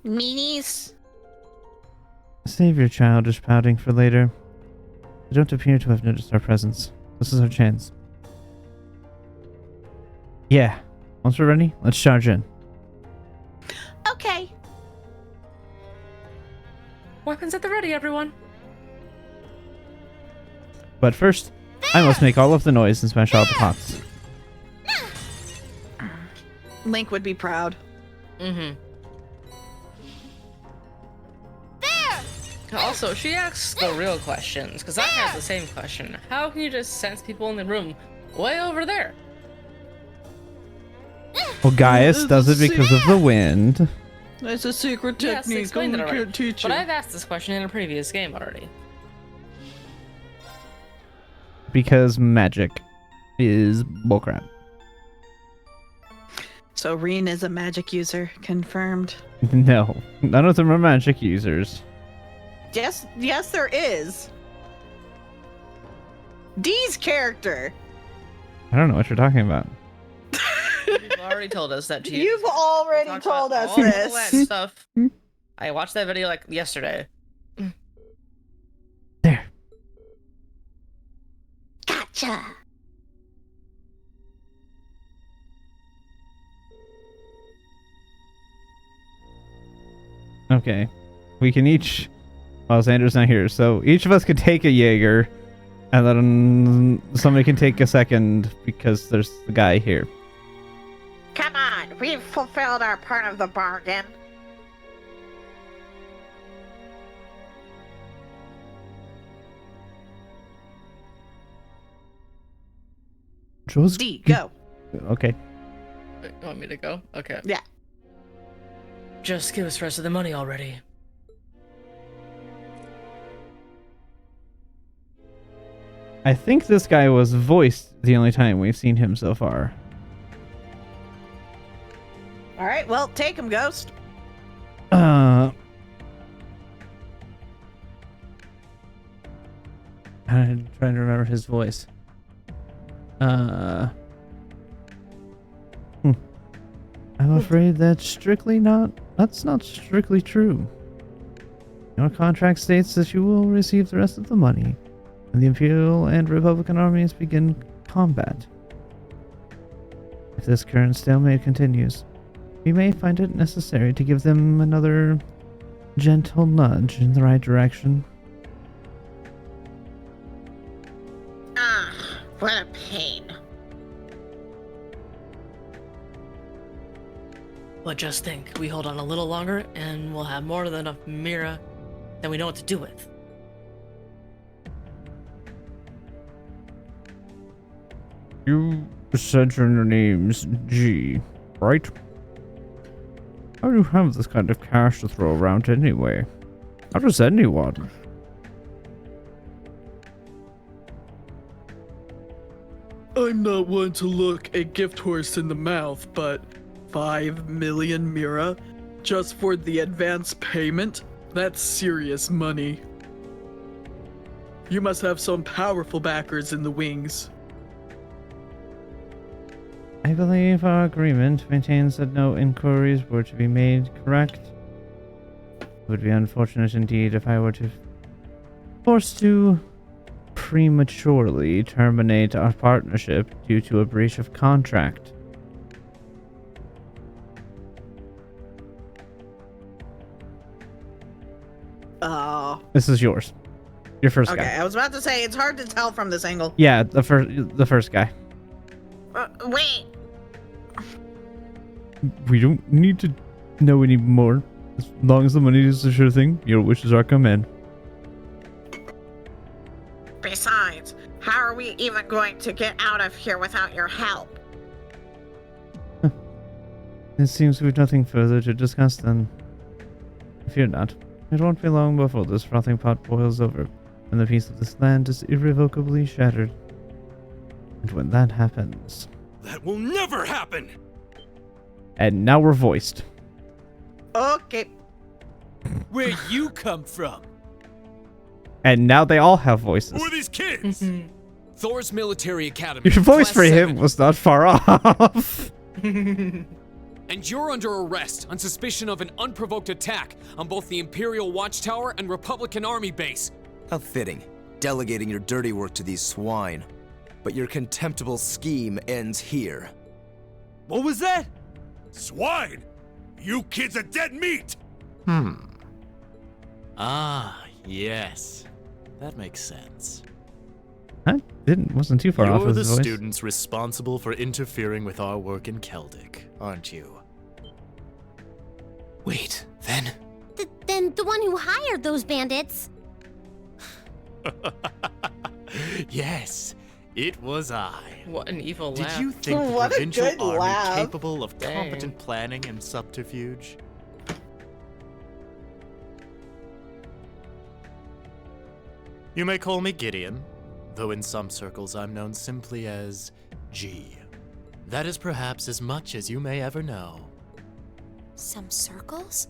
Meanies. Save your childish pouting for later. They don't appear to have noticed our presence. This is our chance. Yeah. Once we're ready, let's charge in. Okay. Weapons at the ready, everyone. But first, I must make all of the noise and smash all the pots. Link would be proud. Mm-hmm. Also, she asks the real questions, because I have the same question. How can you just sense people in the room way over there? Well, Gaius does it because of the wind. It's a secret Yes, technique. explained it I already. can't teach you. But I've asked this question in a previous game already. Because magic is bullcrap. So Reen is a magic user, confirmed. No, none of them are magic users. Yes, there is. Dee's character. I don't know what you're talking about. You've already told us that. You've already told us all this. that stuff. I watched that video like yesterday. There. Gotcha. Okay. We can each... Well, Xander's not here, so each of us could take a Jaeger, and then somebody can take a second because there's the guy here. Come on, we've fulfilled our part of the bargain. Joe's... D, go. Okay. Wait, you want me to go? Okay. Yeah. Just give us the rest of the money already. I think this guy was voiced the only time we've seen him so far. All right, well, take him, Ghost. I'm trying to remember his voice. I'm afraid that's not strictly true. Your contract states that you will receive the rest of the money when the Imperial and Republican armies begin combat. If this current stalemate continues, we may find it necessary to give them another gentle nudge in the right direction. Ah, what a pain. But just think, we hold on a little longer and we'll have more than enough Mira than we know what to do with. You said your name's G, right? How do you have this kind of cash to throw around anyway? How does anyone? I'm not one to look a gift horse in the mouth, but 5 million Mira just for the advance payment? That's serious money. You must have some powerful backers in the wings. I believe our agreement maintains that no inquiries were to be made, correct? It would be unfortunate indeed if I were to forced to prematurely terminate our partnership due to a breach of contract. Oh. This is yours. Your first Okay, guy. I was about to say it's hard to tell from this angle. Yeah, the first guy. Wait. We don't need to know any more. As long as the money is a sure thing, your wishes are command. Besides, how are we even going to get out of here without your help? It seems we've nothing further to discuss then. Fear not. It won't be long before this frothing pot boils over, and the peace of this land is irrevocably shattered. And when that happens... That will never happen! And now we're voiced. Okay. Where you come from? And now they all have voices. Who are these kids? Thor's Military Academy. Your voice Class for him 7. was not far off. And you're under arrest on suspicion of an unprovoked attack on both the Imperial Watchtower and Republican Army base. How fitting, delegating your dirty work to these swine. But your contemptible scheme ends here. What was that? Swine! You kids are dead meat! Ah, yes. That makes sense. Wasn't too far off You're of the his voice. students responsible for interfering with our work in Keldic, aren't you? Wait, then? Then the one who hired those bandits. Yes, it was I. What an evil Did laugh. you think the What a provincial good army laugh. capable of Dang. competent planning and subterfuge? You may call me Gideon, though in some circles I'm known simply as G. That is perhaps as much as you may ever know. Some circles?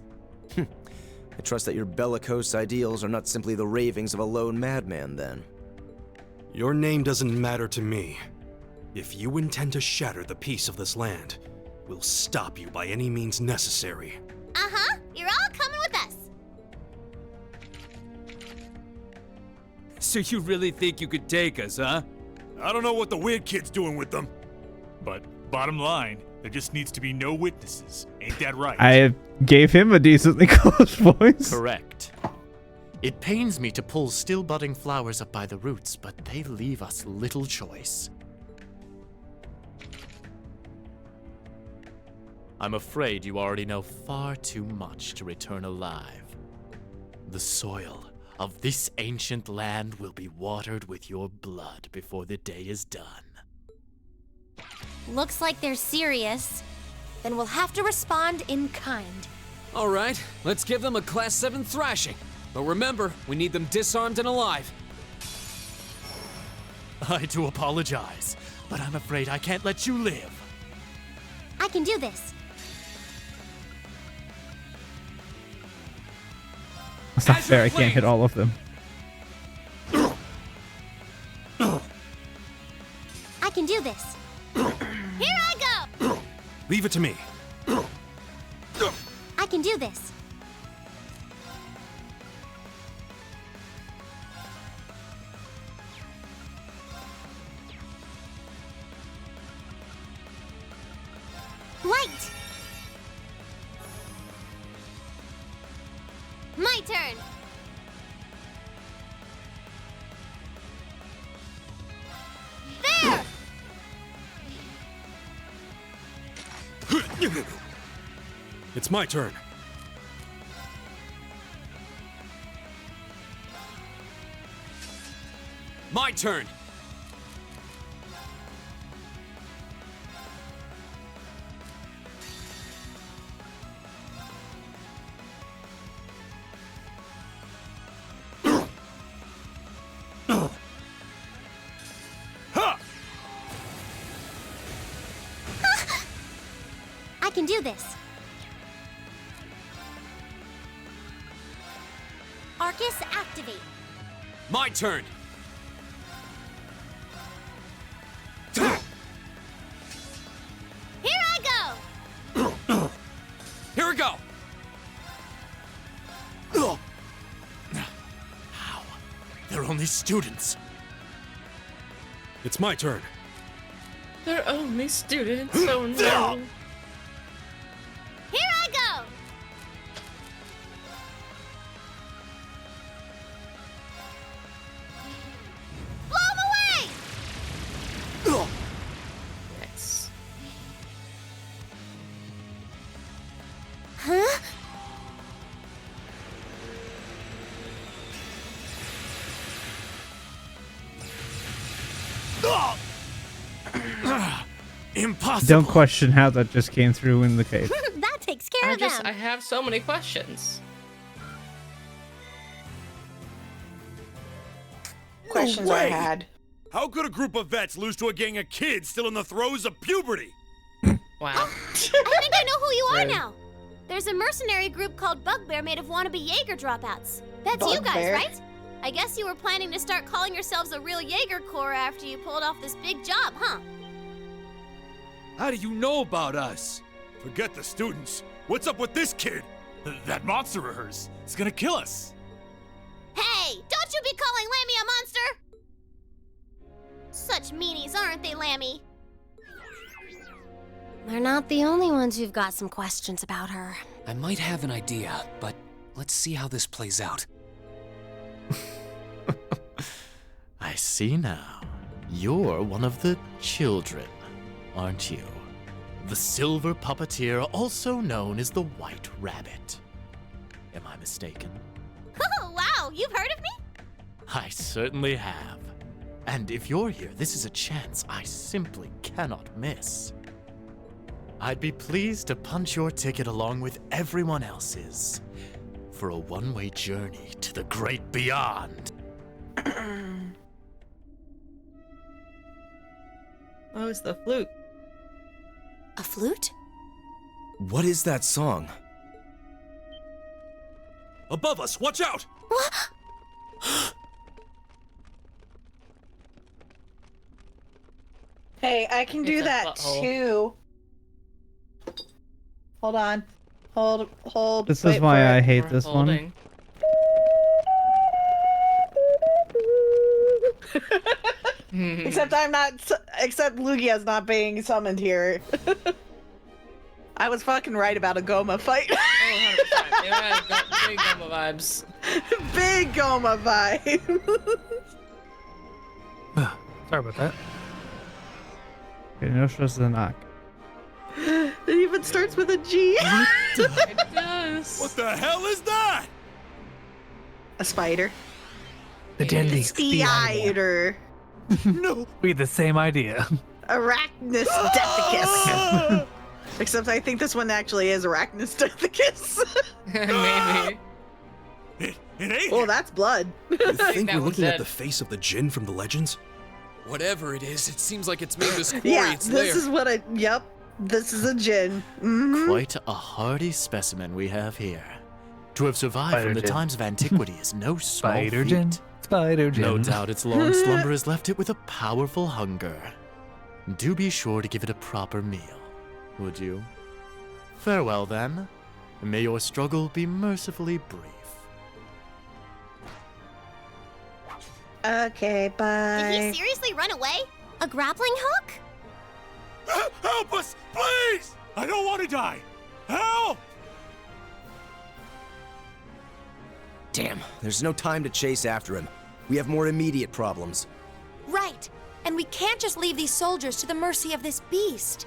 I trust that your bellicose ideals are not simply the ravings of a lone madman, then. Your name doesn't matter to me. If you intend to shatter the peace of this land, we'll stop you by any means necessary. Uh-huh. You're all coming with us. So you really think you could take us, huh? I don't know what the weird kid's doing with them. But bottom line, there just needs to be no witnesses. Ain't that right? I gave him a decently close voice. Correct. It pains me to pull still budding flowers up by the roots, but they leave us little choice. I'm afraid you already know far too much to return alive. The soil of this ancient land will be watered with your blood before the day is done. Looks like they're serious. Then we'll have to respond in kind. All right, let's give them a Class 7 thrashing. But remember, we need them disarmed and alive. I do apologize, but I'm afraid I can't let you live. I can do this. That's not fair. I can't hit all of them. I can do this. Here I go! Leave it to me. I can do this. Light! My turn! There! It's my turn. My turn. I can do this. Arcus, activate. My turn. Here I go! Here we go. How? They're only students. It's my turn. They're only students, oh no. Here I go! Impossible. Don't question how that just came through in the cave. That takes care of them. I have so many questions. Questions I had. How could a group of vets lose to a gang of kids still in the throes of puberty? Wow. I think I know who you are Rude. now. There's a mercenary group called Bugbear made of wannabe Jaeger dropouts. That's you guys, Bugbear? right? I guess you were planning to start calling yourselves a real Jaeger Corps after you pulled off this big job, huh? How do you know about us? Forget the students. What's up with this kid? That monster of hers is gonna kill us. Hey, don't you be calling Lammy a monster! Such meanies, aren't they, Lammy? They're not the only ones who've got some questions about her. I might have an idea, but let's see how this plays out. I see now. You're one of the children, aren't you? The silver puppeteer, also known as the White Rabbit. Am I mistaken? Oh, wow, you've heard of me? I certainly have. And if you're here, this is a chance I simply cannot miss. I'd be pleased to punch your ticket along with everyone else's for a one-way journey to the great beyond. Oh, it's the flute. A flute? What is that song? Above us, watch out! Hey, I can do It's a that butthole. too. Hold on. Hold. This wait is why for I it. hate We're this holding. Except I'm not. Except Lugia's not being summoned here. I was fucking right about a Goma fight. Oh, 100%. Yeah, big Goma vibes. Big Goma vibe. Sorry about that. Okay, no stress the knock. It even starts with a G. It does. What the hell is that? A spider. The deadly Spider. No. We had the same idea. Arachnus Deathicus. Except I think this one actually is Arachnus Deathicus. Maybe. It ain't. Oh, that's blood. You think that we're one's looking at dead. the face of the djinn from the legends? Whatever it is, it seems like it's made this quarry Yeah, its this lair. is what I. Yep, this is a djinn. Mhm. Quite a hardy specimen we have here. To have survived Spider from the gin. times of antiquity is no small Spider feat. gin. Spider gin. No doubt its long slumber has left it with a powerful hunger. Do be sure to give it a proper meal, would you? Farewell then. May your struggle be mercifully brief. Okay, Did bye. he seriously run away? A grappling hook? Help us, please! I don't want to die. Help! Damn, there's no time to chase after him. We have more immediate problems. Right. And we can't just leave these soldiers to the mercy of this beast.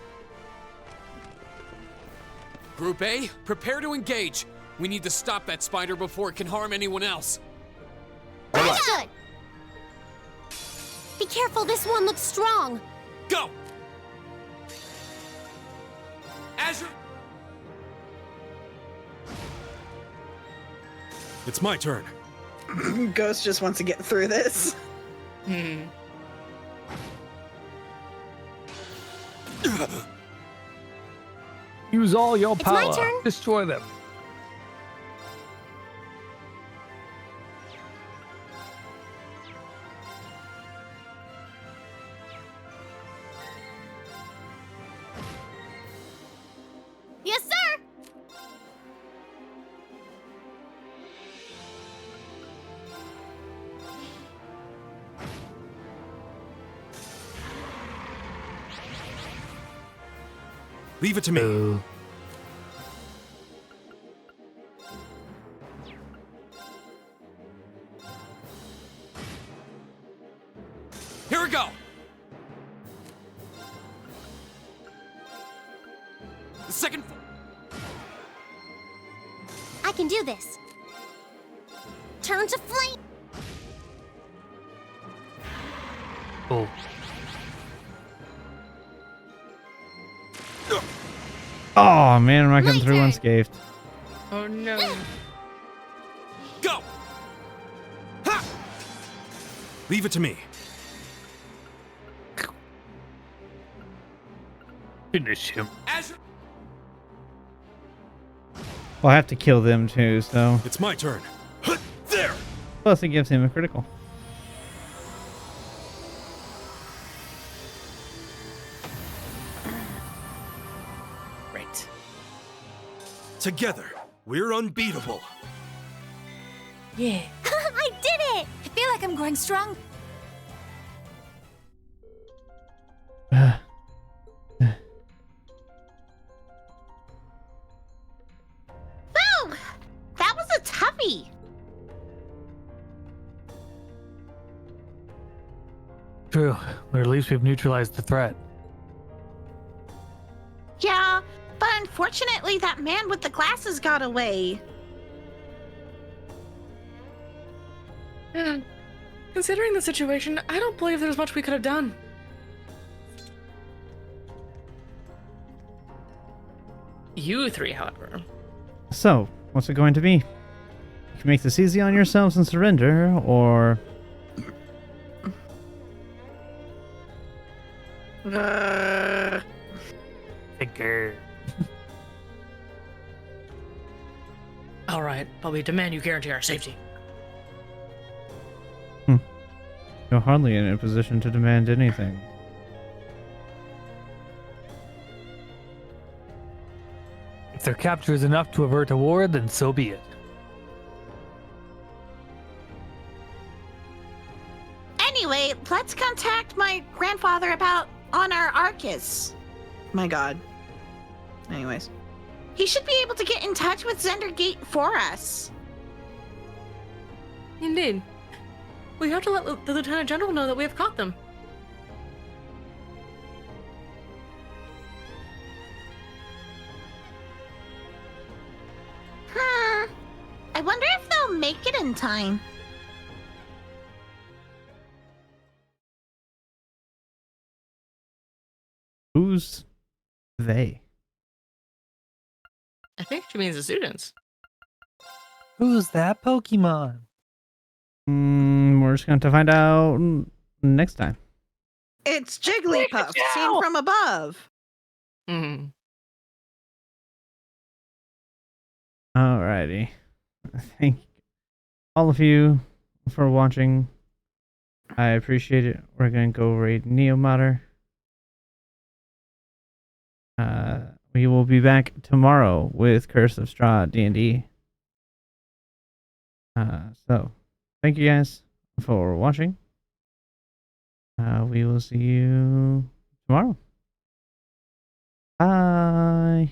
Group A, prepare to engage. We need to stop that spider before it can harm anyone else. Understood. Be careful, this one looks strong. Go! Azure! It's my turn. Ghost just wants to get through this. Use all your It's my power. turn. Destroy them. Yes, sir. Leave it to me. Boo. Here we go! The second... I can do this. Turn to flame. Oh. Oh man, I'm not getting through unscathed. Oh no. Go! Ha! Leave it to me. Finish him. Well, I have to kill them too, so. It's my turn. There! Plus, it gives him a critical. Right. Together, we're unbeatable. Yeah. I did it! I feel like I'm growing strong. Woo! That was a toughie. True, but at least we've neutralized the threat. Yeah, but unfortunately that man with the glasses got away. Yeah. Considering the situation, I don't believe there's much we could have done. You three, however. So, what's it going to be? You can make this easy on yourselves and surrender, or... Thinker. All right, but we demand you guarantee our safety. You're hardly in a position to demand anything. If their capture is enough to avert a war, then so be it. Anyway, let's contact my grandfather about Honor Arcus. My god. Anyways. He should be able to get in touch with Zendergate for us. Indeed. We have to let the Lieutenant General know that we have caught them. I wonder if they'll make it in time. Who's they? I think she means the students. Who's that Pokemon? We're just going to find out next time. It's Jigglypuff, seen from above. Alrighty. Thank all of you for watching. I appreciate it. We're going to go raid Neomatter. We will be back tomorrow with Curse of Strahd D&D. So, thank you guys for watching. We will see you tomorrow. Bye.